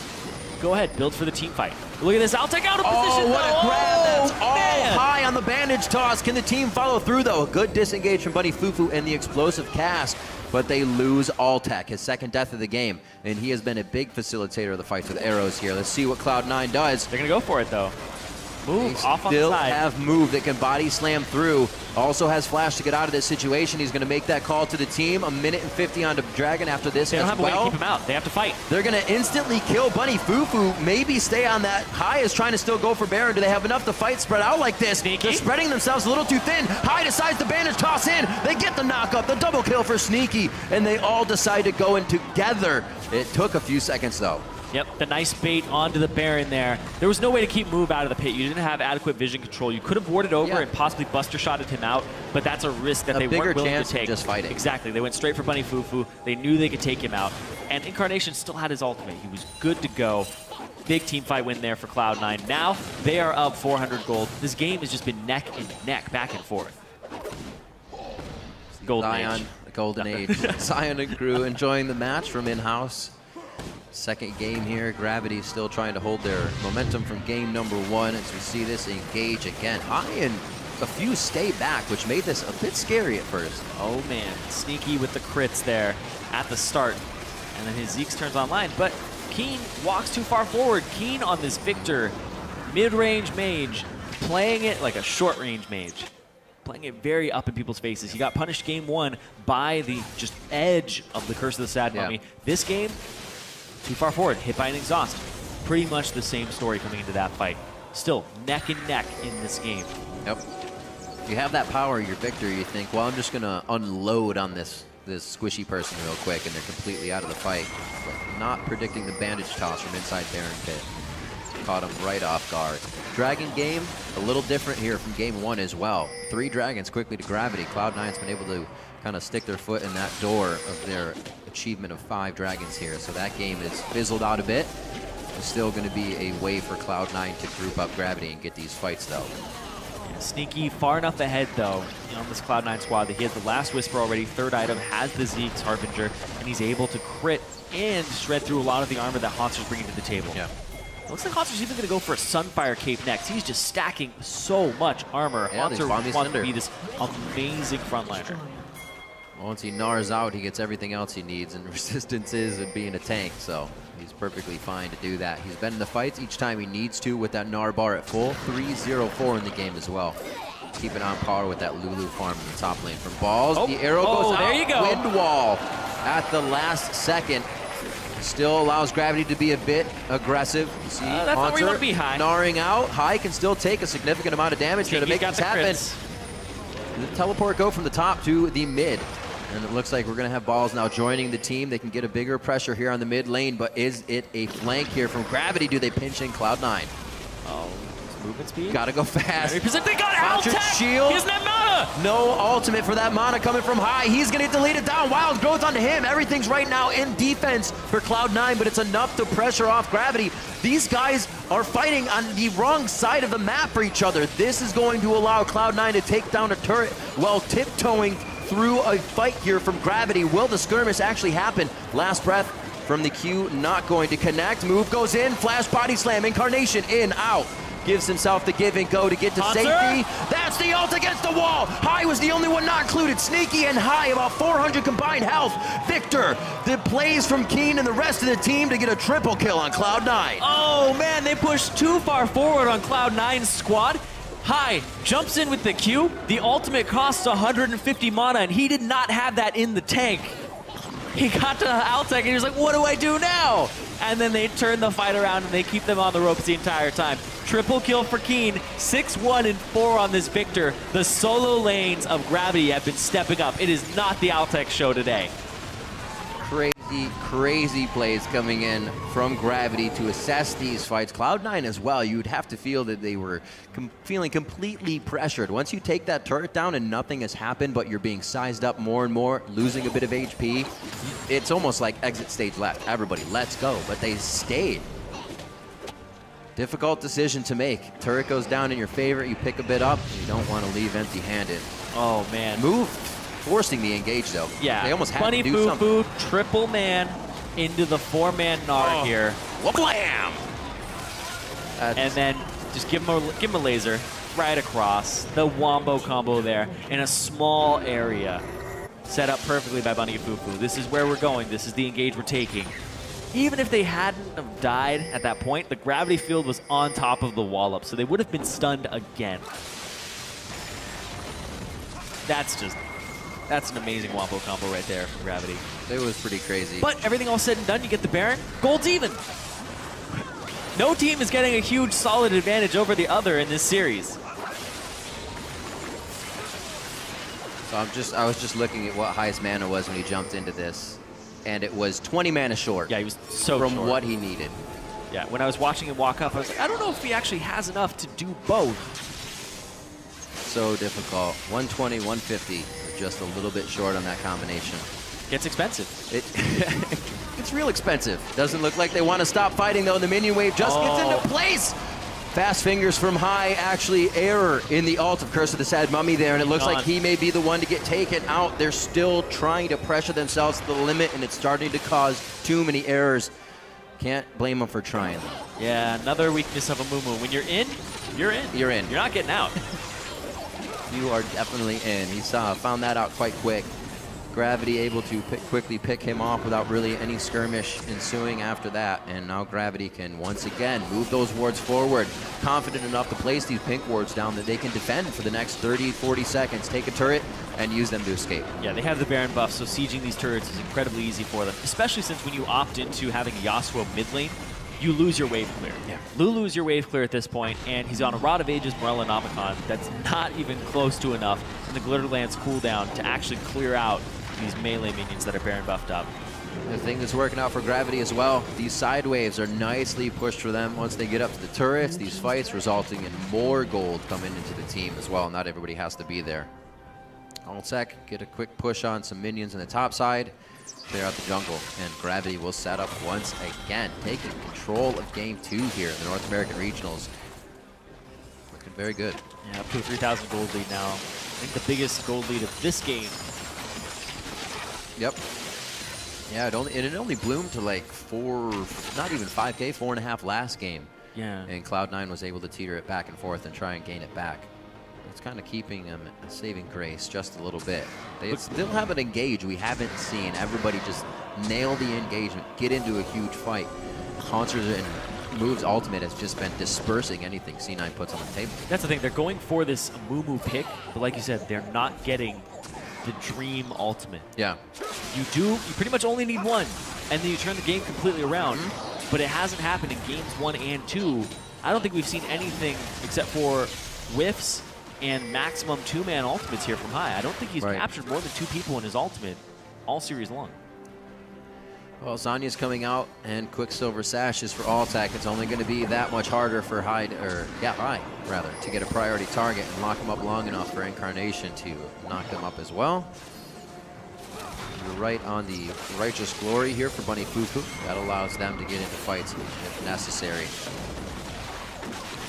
Go ahead, build for the team fight. Look at this, I'll take out a position. Oh, what a grab. That's all man. high on the bandage toss. Can the team follow through, though? A good disengage from Bunny Fufu and the explosive cast, but they lose Altec, his second death of the game, and he has been a big facilitator of the fights with arrows here. Let's see what Cloud9 does. They're going to go for it, though. Move off on the Still side. have move that can body slam through. Also has flash to get out of this situation. He's going to make that call to the team. A minute and 50 onto Dragon after this. They don't have a way to well. keep him out. They have to fight. They're going to instantly kill Bunny Fufu. Maybe stay on that. High is trying to still go for Baron. Do they have enough to fight spread out like this? Sneaky. They're spreading themselves a little too thin. High decides the bandage toss in. They get the knockup, the double kill for Sneaky, and they all decide to go in together. It took a few seconds, though. Yep, the nice bait onto the Baron there. There was no way to keep Move out of the pit. You didn't have adequate vision control. You could have warded over and possibly Buster Shotted him out, but that's a risk that they weren't willing to take. Just fighting. Exactly. They went straight for Bunny Fufu. They knew they could take him out. And Incarnation still had his ultimate. He was good to go. Big team fight win there for Cloud9. Now they are up 400 gold. This game has just been neck and neck, back and forth. Golden Zion, Age. the Golden Age. Zion and crew enjoying the match from in-house. Second game here. Gravity still trying to hold their momentum from game number 1 as we see this engage again. High and a few stay back, which made this a bit scary at first. Oh man, Sneaky with the crits there at the start. And then his Zeke's turns online, but Keen walks too far forward. Keen on this Victor, mid-range mage, playing it like a short-range mage. Playing it very up in people's faces. He got punished game 1 by the just edge of the Curse of the Sad Mummy. This game, too far forward, hit by an exhaust. Pretty much the same story coming into that fight. Still neck and neck in this game. Yep. You have that power, you're Victor, you think, well, I'm just going to unload on this squishy person real quick, and they're completely out of the fight. But not predicting the bandage toss from inside Baron Pit. Caught him right off guard. Dragon game, a little different here from game 1 as well. 3 dragons quickly to Gravity. Cloud9's been able to kind of stick their foot in that door of their achievement of 5 dragons here. So that game is fizzled out a bit. It's still going to be a way for Cloud9 to group up Gravity and get these fights, though. Yeah, Sneaky far enough ahead, though, on this Cloud9 squad that he has the last Whisper already. Third item has the Zeke's Harbinger, and he's able to crit and shred through a lot of the armor that Hanser's bringing to the table. Yeah. Looks like Hanser's even going to go for a Sunfire Cape next. He's just stacking so much armor. Yeah, Hanser wants wants to be this amazing frontliner. Once he gnars out, he gets everything else he needs, and resistance is being a tank, so he's perfectly fine to do that. He's been in the fights each time he needs to with that gnar bar at full. 3-0-4 in the game as well. Keeping on par with that Lulu farm in the top lane from Balls. The arrow goes out. There you go. Wind wall at the last second. Still allows Gravity to be a bit aggressive. You see that's not where you want to be, High. Gnarring out. High can still take a significant amount of damage here to make this happen. The teleport go from the top to the mid. And it looks like we're going to have Balls now joining the team. They can get a bigger pressure here on the mid lane, but is it a flank here from Gravity? Do they pinch in Cloud9? Oh, movement speed? Gotta go fast. They got Altec! Shield. He doesn't have mana! No ultimate for that mana coming from High. He's going to delete it down. Wild growth onto him. Everything's right now in defense for Cloud9, but it's enough to pressure off Gravity. These guys are fighting on the wrong side of the map for each other. This is going to allow Cloud9 to take down a turret while tiptoeing through a fight here from Gravity. Will the skirmish actually happen? Last breath from the Q, not going to connect. Move goes in, flash body slam, Incarnation in, out. Gives himself the give and go to get to safety. That's the ult against the wall. High was the only one not included. Sneaky and High, about 400 combined health. Victor, the plays from Keen and the rest of the team to get a triple kill on Cloud9. Oh man, they pushed too far forward on Cloud9's squad. High jumps in with the Q. The ultimate costs 150 mana, and he did not have that in the tank. He got to Altec and he was like, what do I do now? And then they turn the fight around and they keep them on the ropes the entire time. Triple kill for Keen, 6-1 and 4 on this Victor. The solo lanes of Gravity have been stepping up. It is not the Altec show today. Crazy plays coming in from Gravity to assess these fights. Cloud9 as well, you'd have to feel that they were feeling completely pressured. Once you take that turret down and nothing has happened, but you're being sized up more and more, losing a bit of HP, it's almost like exit stage left. Everybody, let's go. But they stayed. Difficult decision to make. Turret goes down in your favor, you pick a bit up, you don't want to leave empty-handed. Oh man. Move. Forcing the engage though. Yeah, they almost had Bunny to do something. triple man into the 4-man Gnar here. Wha-blam! And then just give him a laser right across. The wombo combo there in a small area. Set up perfectly by Bunny Fufu. This is where we're going. This is the engage we're taking. Even if they hadn't have died at that point, the gravity field was on top of the wallop, so they would have been stunned again. That's an amazing wombo combo right there from Gravity. It was pretty crazy. But everything all said and done, you get the Baron. Gold's even. No team is getting a huge solid advantage over the other in this series. So I was just looking at what highest mana was when he jumped into this, and it was 20 mana short. Yeah, he was so from short. what he needed. Yeah, when I was watching him walk up, I was like, I don't know if he actually has enough to do both. So difficult. 120, 150. Just a little bit short on that combination. Gets expensive. It's real expensive. Doesn't look like they want to stop fighting though. The minion wave just gets into place. Fast fingers from High, actually error in the ult of Curse of the Sad Mummy there, and it looks like he may be the one to get taken out. They're still trying to pressure themselves to the limit, and it's starting to cause too many errors. Can't blame them for trying though. Yeah, another weakness of a Mumu. When you're in, you're in. You're in. You're not getting out. You are definitely in. He found that out quite quick. Gravity able to quickly pick him off without really any skirmish ensuing after that. And now Gravity can once again move those wards forward. Confident enough to place these pink wards down that they can defend for the next 30, 40 seconds. Take a turret and use them to escape. Yeah, they have the Baron buff, so sieging these turrets is incredibly easy for them. Especially since when you opt into having Yasuo mid lane, you lose your wave clear. Yeah. Lulu's your wave clear at this point, and he's on a Rod of Ages Morellonomicon that's not even close to enough in the Glitterlands cooldown to actually clear out these melee minions that are Baron buffed up. The thing that's working out for Gravity as well, these side waves are nicely pushed for them once they get up to the turrets. These fights resulting in more gold coming into the team as well. Not everybody has to be there. Altec get a quick push on some minions on the top side. Clear out the jungle, and Gravity will set up once again, taking control of Game 2 here in the North American Regionals. Looking very good. Yeah, up to a 3,000 gold lead now. I think the biggest gold lead of this game. Yep. Yeah, it only bloomed to like 4, not even 5K, 4.5 last game. Yeah. And Cloud9 was able to teeter it back and forth and try and gain it back. It's kind of keeping them a saving grace just a little bit. They still have an engage we haven't seen. Everybody just nail the engagement, get into a huge fight. Concerts and Move's ultimate has just been dispersing anything C9 puts on the table. That's the thing, they're going for this Mumu pick, but like you said, they're not getting the dream ultimate. Yeah. You pretty much only need one, and then you turn the game completely around. But it hasn't happened in games 1 and 2. I don't think we've seen anything except for whiffs and maximum 2-man ultimates here from High. I don't think he's captured more than 2 people in his ultimate all series long. Well, Zanya's coming out, and Quicksilver Sash is for Altec. It's only going to be that much harder for High, to get a priority target and lock him up long enough for Incarnation to knock him up as well. You're right on the Righteous Glory here for Bunny Fufu. That allows them to get into fights if necessary.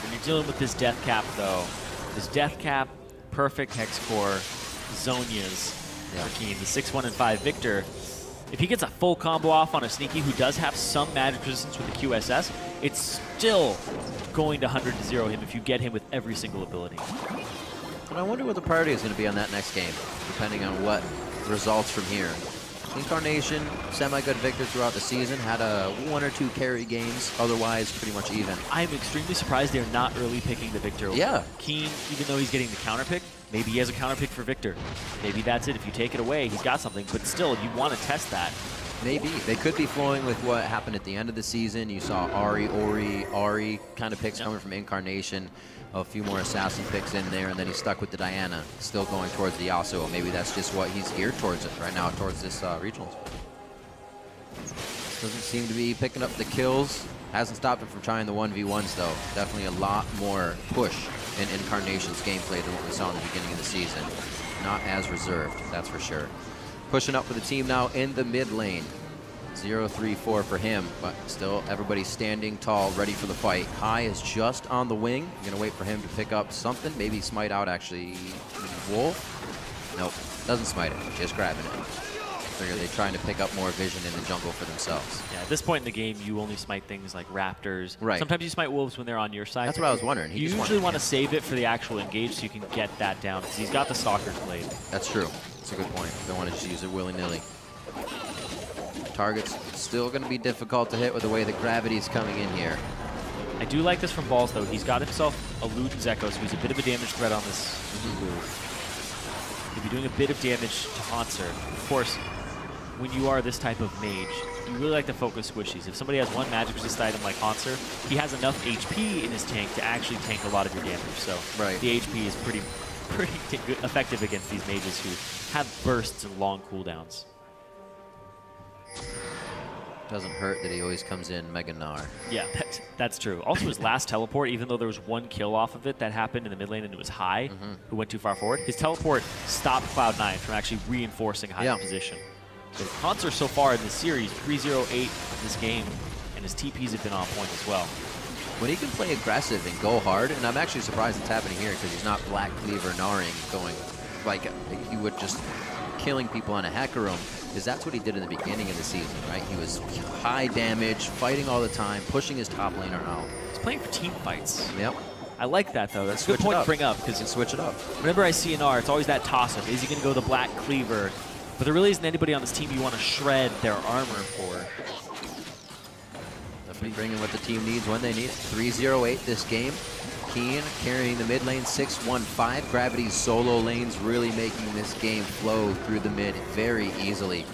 When you're dealing with this death cap, though, this death cap, perfect hex core, Zonias for Keen, the 6-1 and 5 Victor. If he gets a full combo off on a Sneaky who does have some magic resistance with the QSS, it's still going to 100-0 him if you get him with every single ability. And I wonder what the priority is going to be on that next game, depending on what results from here. Incarnation, semi-good victor throughout the season, had a 1 or 2 carry games, otherwise pretty much even. I'm extremely surprised they're not early picking the Victor. Yeah. Keen, even though he's getting the counter pick, maybe he has a counter pick for Victor. Maybe that's it. If you take it away, he's got something, but still, you want to test that. Maybe. They could be flowing with what happened at the end of the season. You saw Ari kind of picks coming from Incarnation, a few more assassin picks in there, and then he's stuck with the Diana, still going towards the Yasuo. Maybe that's just what he's geared towards it right now, towards this regionals. Doesn't seem to be picking up the kills. Hasn't stopped him from trying the 1v1s, though. Definitely a lot more push in Incarnation's gameplay than what we saw in the beginning of the season. Not as reserved, that's for sure. Pushing up for the team now in the mid lane. 0-3-4 for him, but still everybody standing tall, ready for the fight. Hai is just on the wing. I'm gonna wait for him to pick up something. Maybe smite out, actually. Wolf? Nope, doesn't smite it, just grabbing it. Figure they're trying to pick up more vision in the jungle for themselves. Yeah, at this point in the game, you only smite things like raptors. Right. Sometimes you smite wolves when they're on your side. That's what I was wondering. You usually want to save it for the actual engage so you can get that down, because he's got the Stalker's Blade. That's true. That's a good point. Don't want to just use it willy-nilly. Target's still going to be difficult to hit with the way the gravity's coming in here. I do like this from Balls, though. He's got himself a Luden's Echo, so he's a bit of a damage threat on this move. He'll be doing a bit of damage to Haunter. Of course, when you are this type of mage, you really like to focus squishies. If somebody has one magic resist item like Haunter, he has enough HP in his tank to actually tank a lot of your damage. So the HP is pretty effective against these mages who have bursts and long cooldowns. Doesn't hurt that he always comes in Mega Gnar. Yeah, that's true. Also, his last teleport, even though there was one kill off of it that happened in the mid lane and it was Hai who went too far forward, his teleport stopped Cloud9 from actually reinforcing Hai's position. So Haunter so far in this series, 3-0-8 in this game, and his TPs have been on point as well. When he can play aggressive and go hard, and I'm actually surprised it's happening here because he's not Black Cleaver Naring going like he would just killing people on a hacker room, because that's what he did in the beginning of the season, right? He was high damage, fighting all the time, pushing his top laner out. He's playing for team fights. Yep. I like that, though. That's a good point to bring up, because switch it up. Whenever I see an R, it's always that toss-up. Is he going to go the Black Cleaver? But there really isn't anybody on this team you want to shred their armor for. Definitely bringing what the team needs when they need it. 3-0-8 this game. Keen carrying the mid lane, 6-1-5. Gravity's solo lanes really making this game flow through the mid very easily.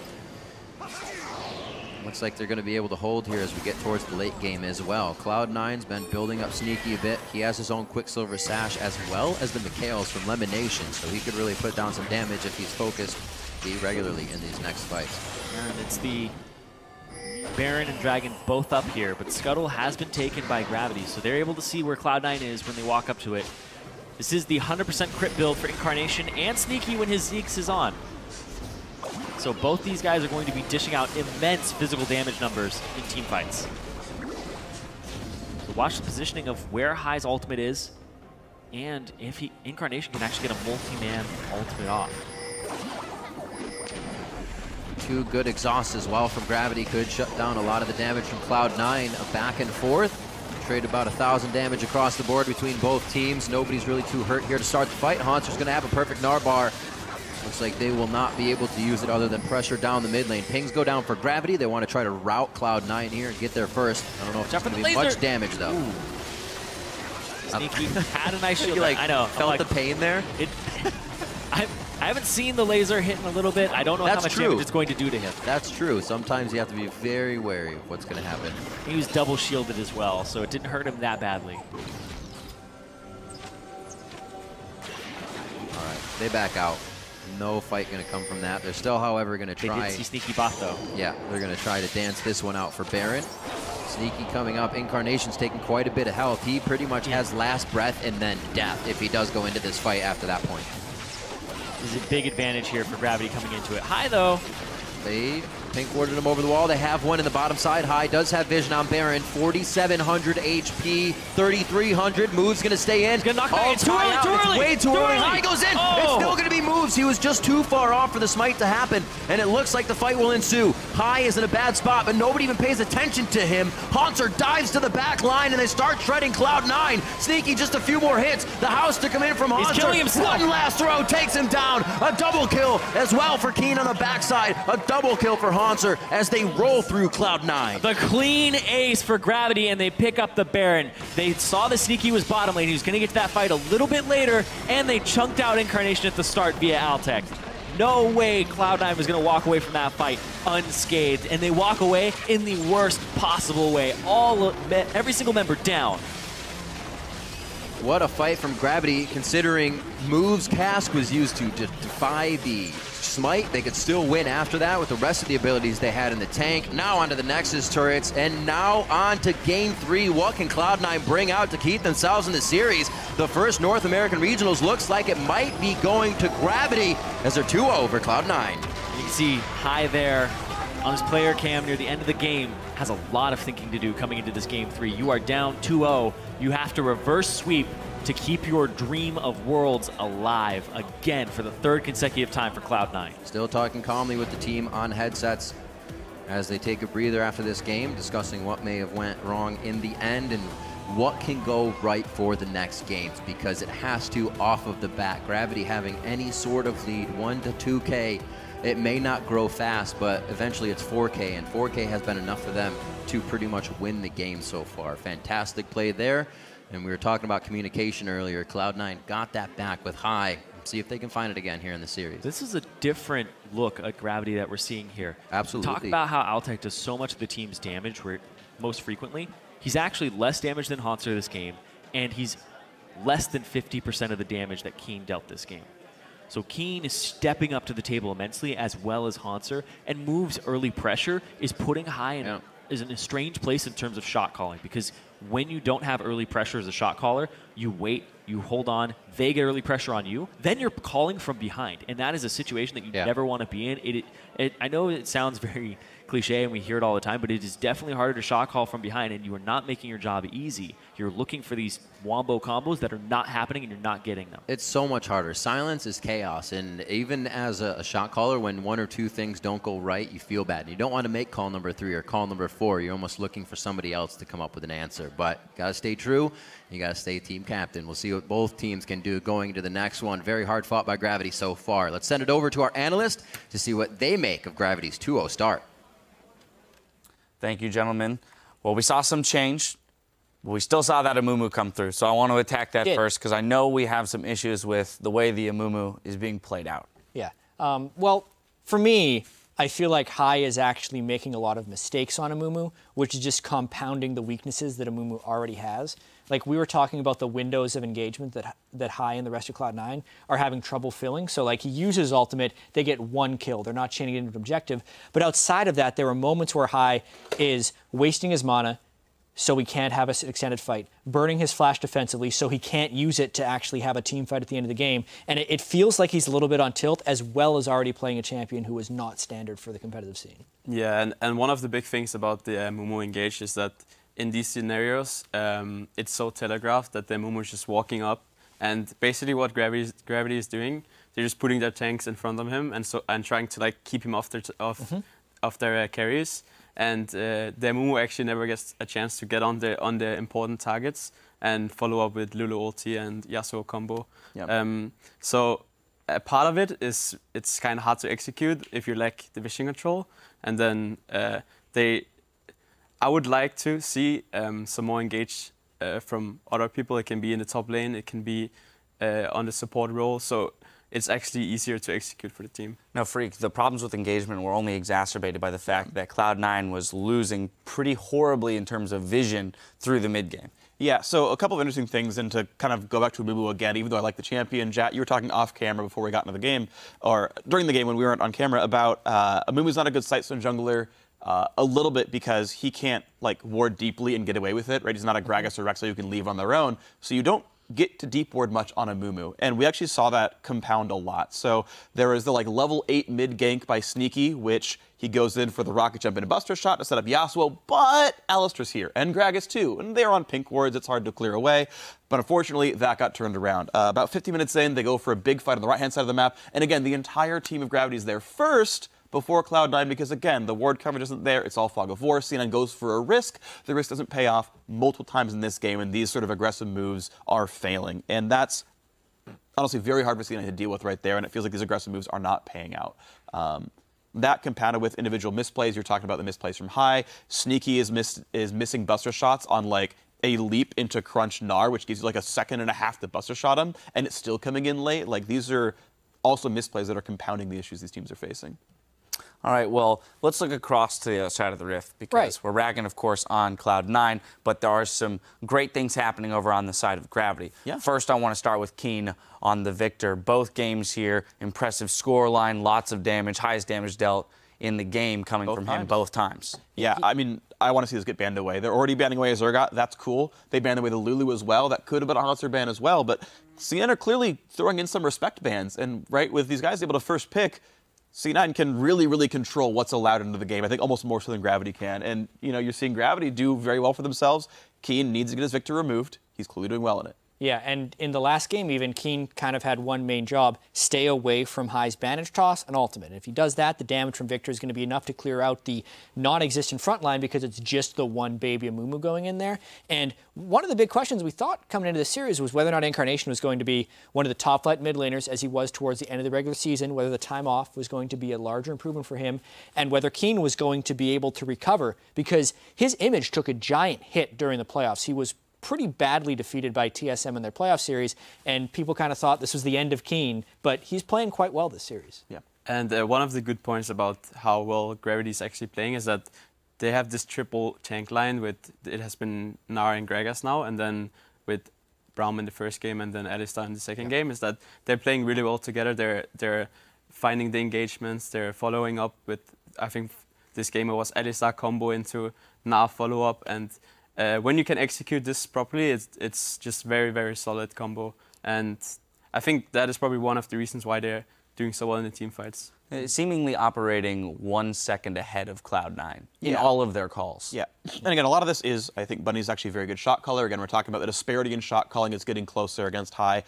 Looks like they're going to be able to hold here as we get towards the late game as well. Cloud9's been building up Sneaky a bit. He has his own Quicksilver Sash as well as the Mikhails from Lemonation, so he could really put down some damage if he's focused regularly in these next fights. And it's the Baron and Dragon both up here, but Scuttle has been taken by Gravity, so they're able to see where Cloud9 is when they walk up to it. This is the 100% crit build for Incarnation and Sneaky when his Zeke's is on. So both these guys are going to be dishing out immense physical damage numbers in team fights. So watch the positioning of where Hai's ultimate is, and if Incarnation can actually get a multi-man ultimate off. Two good exhausts as well from Gravity could shut down a lot of the damage from Cloud9. A back and forth. Trade about 1,000 damage across the board between both teams. Nobody's really too hurt here to start the fight. Haunter's going to have a perfect Gnar bar. Looks like they will not be able to use it other than pressure down the mid lane. Pings go down for Gravity. They want to try to rout Cloud9 here and get there first. I don't know if it's going to be much damage, though. Sneaky had a nice shield. Like, I know. Felt the pain there? I haven't seen the laser hit in a little bit. I don't know how much damage it's going to do to him. That's true. Sometimes you have to be very wary of what's going to happen. He was double shielded as well, so it didn't hurt him that badly. All right, they back out. No fight going to come from that. They're still, however, going to try. They did see Sneaky bot, though. Yeah, they're going to try to dance this one out for Baron. Sneaky coming up. Incarnation's taking quite a bit of health. He pretty much has last breath and then death if he does go into this fight after that point. This is a big advantage here for Gravity coming into it. Hai, though. They Pink warded him over the wall. They have one in the bottom side. High does have vision on Baron. 4,700 HP, 3,300. Move's going to stay in. Gonna knock back. All It's too tie early, out. too It's early, way too too early. early. High goes in. Oh. It's still going to be Moves. He was just too far off for the smite to happen, and it looks like the fight will ensue. High is in a bad spot, but nobody even pays attention to him. Haunter dives to the back line, and they start shredding Cloud9. Sneaky, just a few more hits. The house to come in from Haunter. He's killing himself. One last throw takes him down. A double kill as well for Keen on the backside. A double kill for Haunter as they roll through Cloud9. The clean ace for Gravity, and they pick up the Baron. They saw the Sneaky was bottom lane. He was going to get to that fight a little bit later, and they chunked out Incarnation at the start via Altec. No way Cloud9 was going to walk away from that fight unscathed, and they walk away in the worst possible way. Every single member down. What a fight from Gravity, considering Move's cask was used to defy the smite. They could still win after that with the rest of the abilities they had in the tank. Now onto the Nexus turrets, and now on to Game 3. What can Cloud9 bring out to keep themselves in the series? The first North American Regionals looks like it might be going to Gravity as they're 2-0 over Cloud9. You can see High there on his player cam near the end of the game. Has a lot of thinking to do coming into this Game 3. You are down 2-0. You have to reverse sweep to keep your dream of Worlds alive again for the third consecutive time for Cloud9. Still talking calmly with the team on headsets as they take a breather after this game, discussing what may have went wrong in the end and what can go right for the next games, because it has to off of the bat. Gravity having any sort of lead, 1 to 2K, it may not grow fast, but eventually it's 4K, and 4K has been enough for them to pretty much win the game so far. Fantastic play there. And we were talking about communication earlier. Cloud9 got that back with High. See if they can find it again here in the series. This is a different look at Gravity that we're seeing here. Absolutely. Talk about how Altec does so much of the team's damage where most frequently. He's actually less damage than Haunter this game, and he's less than 50% of the damage that Keen dealt this game. So Keen is stepping up to the table immensely, as well as Haunter, and Move's early pressure is putting High in, is in a strange place in terms of shot calling, because when you don't have early pressure as a shot caller, you wait, you hold on, they get early pressure on you, then you're calling from behind, and that is a situation that you never want to be in. I know it sounds very cliche and we hear it all the time, but it is definitely harder to shot call from behind, and you are not making your job easy. You're looking for these wombo combos that are not happening, and you're not getting them. It's so much harder. Silence is chaos, and even as a shot caller, when 1 or 2 things don't go right, you feel bad. You don't want to make call number 3 or call number 4. You're almost looking for somebody else to come up with an answer, but got to stay true. You got to stay team captain. We'll see what both teams can do going to the next one. Very hard fought by Gravity so far. Let's send it over to our analyst to see what they make of Gravity's 2-0 start. Thank you, gentlemen. Well, we saw some change. We still saw that Amumu come through, so I want to attack that first because I know we have some issues with the way the Amumu is being played out. Yeah. Well, for me, I feel like High is actually making a lot of mistakes on Amumu, which is just compounding the weaknesses that Amumu already has. Like we were talking about the windows of engagement that High and the rest of Cloud9 are having trouble filling. So like he uses ultimate, they get 1 kill. They're not chaining it into an objective. But outside of that, there are moments where High is wasting his mana so he can't have an extended fight, burning his flash defensively so he can't use it to actually have a team fight at the end of the game. And it feels like he's a little bit on tilt, as well as already playing a champion who is not standard for the competitive scene. Yeah, and one of the big things about the Mumu engage is that in these scenarios, it's so telegraphed that the Mumu is just walking up, and basically what Gravity is doing, they're just putting their tanks in front of him and trying to like keep him off their carries. And the Mumu actually never gets a chance to get on the important targets and follow up with Lulu ulti and Yasuo combo. Yep. So a part of it is it's kind of hard to execute if you lack the vision control. And then I would like to see some more engage from other people. It can be in the top lane, it can be on the support role. So it's actually easier to execute for the team. No, Freak, the problems with engagement were only exacerbated by the fact that Cloud9 was losing pretty horribly in terms of vision through the mid game. Yeah, so a couple of interesting things, and to kind of go back to Amumu again, even though I like the champion, Jat, you were talking off camera before we got into the game, or during the game when we weren't on camera, about Amumu's not a good Sightstone jungler, a little bit because he can't like ward deeply and get away with it, right? He's not a Gragas or Rexa who can leave on their own, so you don't get to deep ward much on a Mumu, and we actually saw that compound a lot. So there was the like level 8 mid gank by Sneaky, which he goes in for the rocket jump and a buster shot to set up Yasuo, but Alistar's here, and Gragas too, and they're on pink wards, it's hard to clear away, but unfortunately that got turned around. About 50 minutes in, they go for a big fight on the right-hand side of the map, and again, the entire team of Gravity is there first, before Cloud9, because again, the ward coverage isn't there, it's all Fog of War. C9 goes for a risk, the risk doesn't pay off multiple times in this game, and these sort of aggressive moves are failing. And that's honestly very hard for C9 to deal with right there, and it feels like these aggressive moves are not paying out. That compounded with individual misplays, you're talking about the misplays from high. Sneaky is missing buster shots on like a leap into crunch Gnar, which gives you like a second and a half to buster shot him, and it's still coming in late. Like these are also misplays that are compounding the issues these teams are facing. All right, well, let's look across to the other side of the rift, because we're ragging, of course, on Cloud9, but there are some great things happening over on the side of Gravity. Yeah. First, I want to start with Keen on the Victor. Both games here, impressive scoreline, lots of damage, highest damage dealt in the game coming from him both times. Yeah, I mean, I want to see this get banned away. They're already banning away Zergot. That's cool. They banned away the Lulu as well. That could have been a Hostler ban as well, but CN are clearly throwing in some respect bans, and right, with these guys able to first pick, C9 can really, really control what's allowed into the game. I think almost more so than Gravity can. And, you know, you're seeing Gravity do very well for themselves. Keen needs to get his Victor removed. He's clearly doing well in it. Yeah, and in the last game even, Keen kind of had one main job, stay away from High's Bandage Toss and Ultimate. And if he does that, the damage from Victor is going to be enough to clear out the non-existent front line because it's just the one baby Amumu going in there. And one of the big questions we thought coming into the series was whether or not Incarnation was going to be one of the top flight mid laners as he was towards the end of the regular season, whether the time off was going to be a larger improvement for him, and whether Keen was going to be able to recover because his image took a giant hit during the playoffs. He was pretty badly defeated by TSM in their playoff series, and people kind of thought this was the end of Keen, but he's playing quite well this series. Yeah. And one of the good points about how well Gravity is actually playing is that they have this triple tank line with, it has been Gnar and Gragas now, and then with Braum in the first game and then Alistar in the second game, is that they're playing really well together. They're finding the engagements, they're following up with, I think this game it was Alistar combo into Gnar follow-up, and when you can execute this properly, it's just very, very solid combo. And I think that is probably one of the reasons why they're doing so well in the team fights. Seemingly operating 1 second ahead of Cloud9 in all of their calls. Yeah. And again, a lot of this is, I think Bunny's actually a very good shot caller. Again, we're talking about the disparity in shot calling is getting closer against High.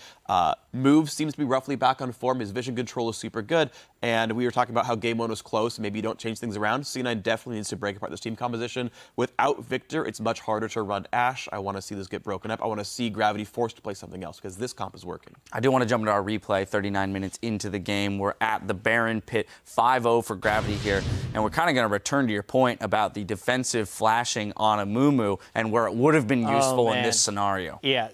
Move seems to be roughly back on form. His vision control is super good. And we were talking about how game 1 was close. Maybe you don't change things around. C9 definitely needs to break apart this team composition. Without Victor, it's much harder to run Ashe. I want to see this get broken up. I want to see Gravity forced to play something else because this comp is working. I do want to jump into our replay 39 minutes into the game. We're at the Baron pit, 5-0 for Gravity here. And we're kind of going to return to your point about the defensive flashing on Amumu and where it would have been useful in this scenario. Yeah.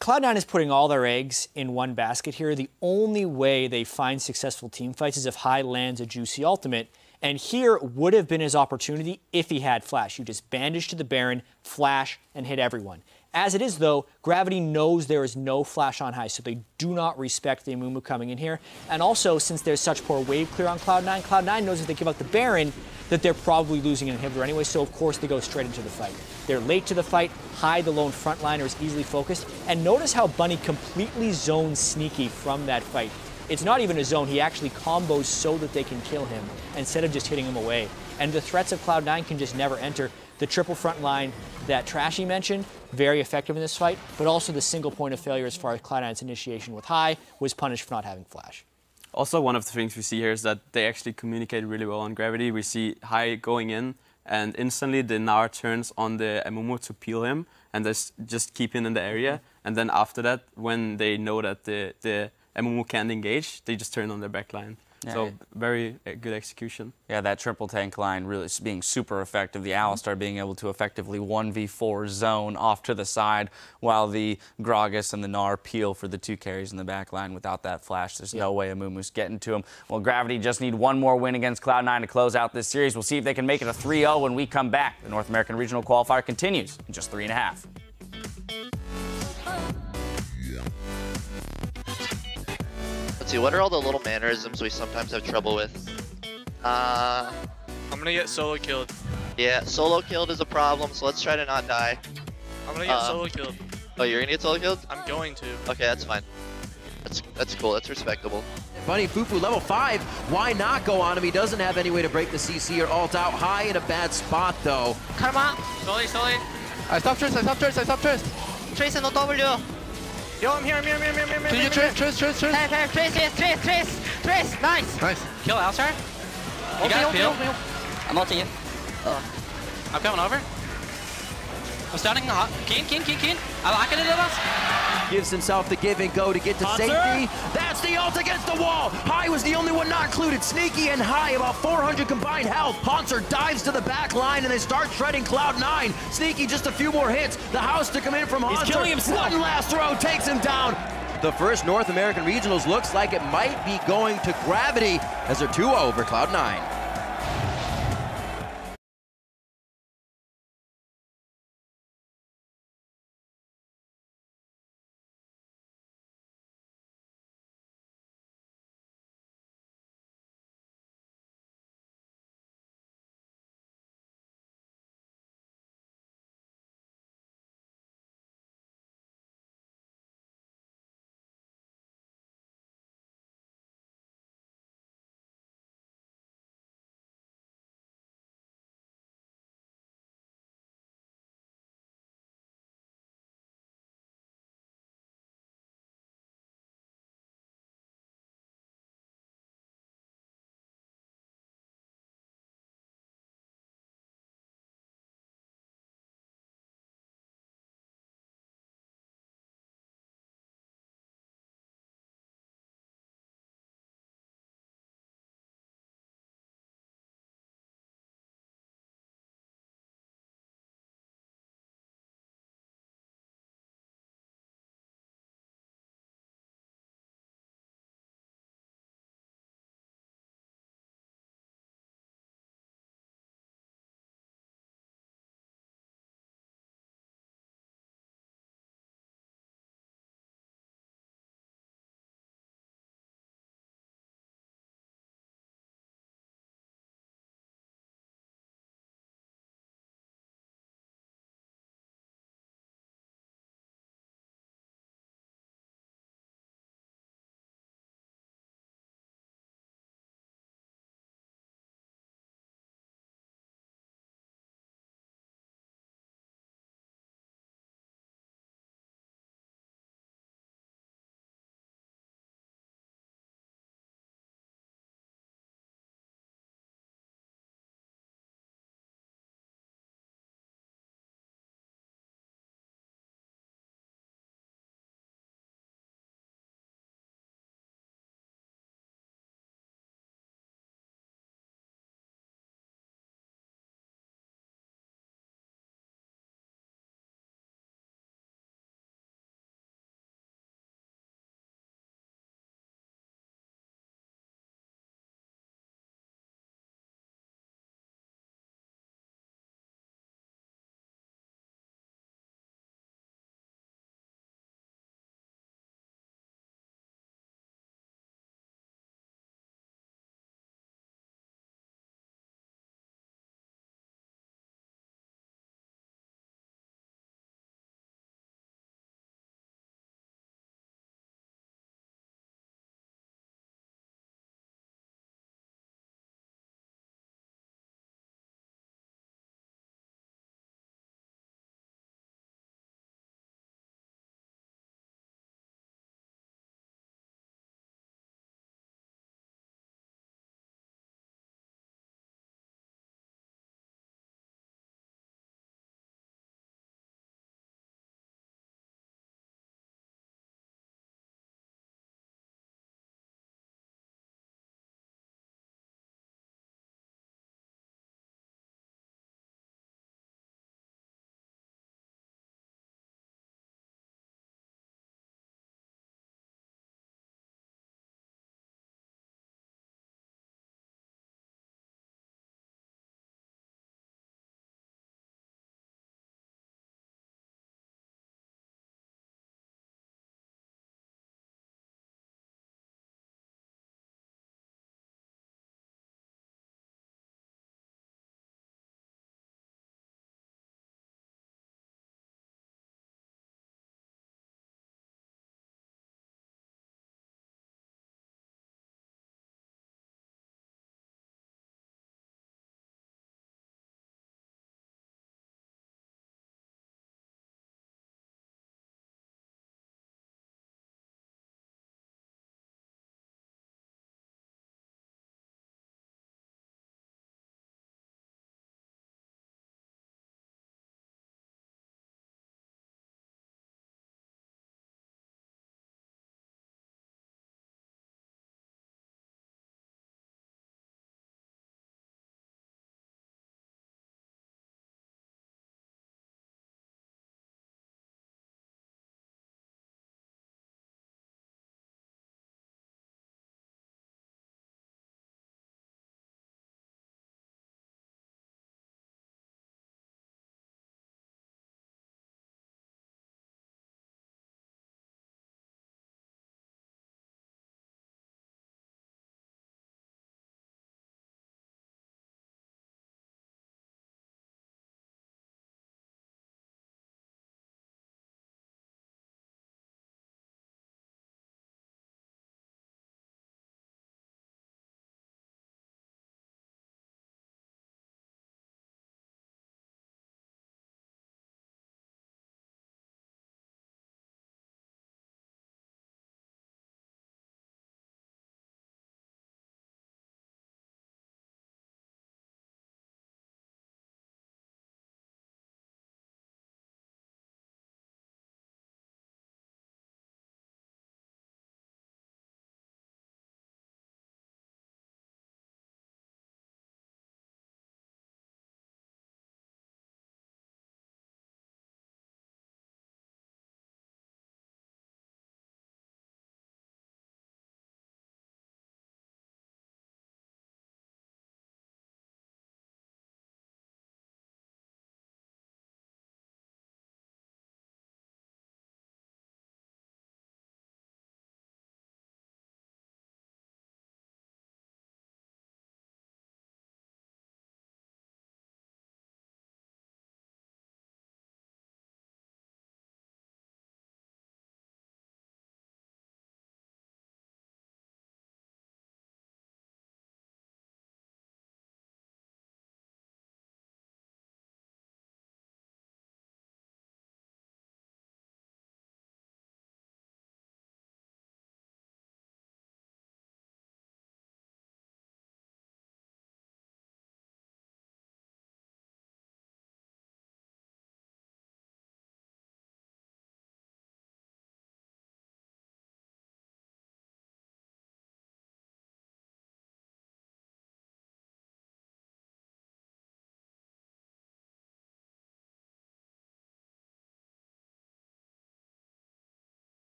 Cloud9 is putting all their eggs in one basket here. The only way they find successful team fights is if High lands a juicy ultimate. And here would have been his opportunity if he had flash. You just bandage to the Baron, flash, and hit everyone. As it is, though, Gravity knows there is no flash on High, so they do not respect the Amumu coming in here. And also, since there's such poor wave clear on Cloud9, Cloud9 knows if they give out the Baron, that they're probably losing an inhibitor anyway, so of course they go straight into the fight. They're late to the fight, High, the lone frontliner, is easily focused, and notice how Bunny completely zones Sneaky from that fight. It's not even a zone, he actually combos so that they can kill him, instead of just hitting him away. And the threats of Cloud9 can just never enter. The triple front line that Trashy mentioned, very effective in this fight, but also the single point of failure as far as Cloud9's initiation with High was punished for not having flash. Also, one of the things we see here is that they actually communicate really well on Gravity. We see High going in, and instantly the Gnar turns on the Amumu to peel him, and they just keep him in the area. And then after that, when they know that the Amumu can't engage, they just turn on their backline. Yeah. So very good execution. Yeah, that triple tank line really being super effective. The Alistar being able to effectively 1v4 zone off to the side while the Gragas and the Gnar peel for the 2 carries in the back line. Without that flash, there's no way Amumu's getting to him. Well, Gravity just need one more win against Cloud9 to close out this series. We'll see if they can make it a 3-0 when we come back. The North American Regional Qualifier continues in just 3.5. Let's see, what are all the little mannerisms we sometimes have trouble with? I'm gonna get solo killed. Yeah, solo killed is a problem, so let's try to not die. I'm gonna get solo killed. Oh, you're gonna get solo killed? I'm going to. Okay, that's fine. That's cool. That's respectable. Bunny Fufu, level 5. Why not go on him? He doesn't have any way to break the CC or ult out. High in a bad spot, though. Karma. Slowly, slowly. I stopped Trace. Trace and no W. Yo, I'm here. Can you Trace? Trace, yes, Trace. Nice. Kill Alstar. You got peel. I'm ulting you. I'm coming over. I'm stunning. Keen. I like it. Gives himself the give and go to get to safety. That's the ult against the wall. High was the only one not included. Sneaky and High, about 400 combined health. Haunter dives to the back line and they start shredding Cloud9. Sneaky just a few more hits. The house to come in from Haunter. He's killing himself. One last throw takes him down. The first North American Regionals looks like it might be going to Gravity as they're 2-0 over Cloud9.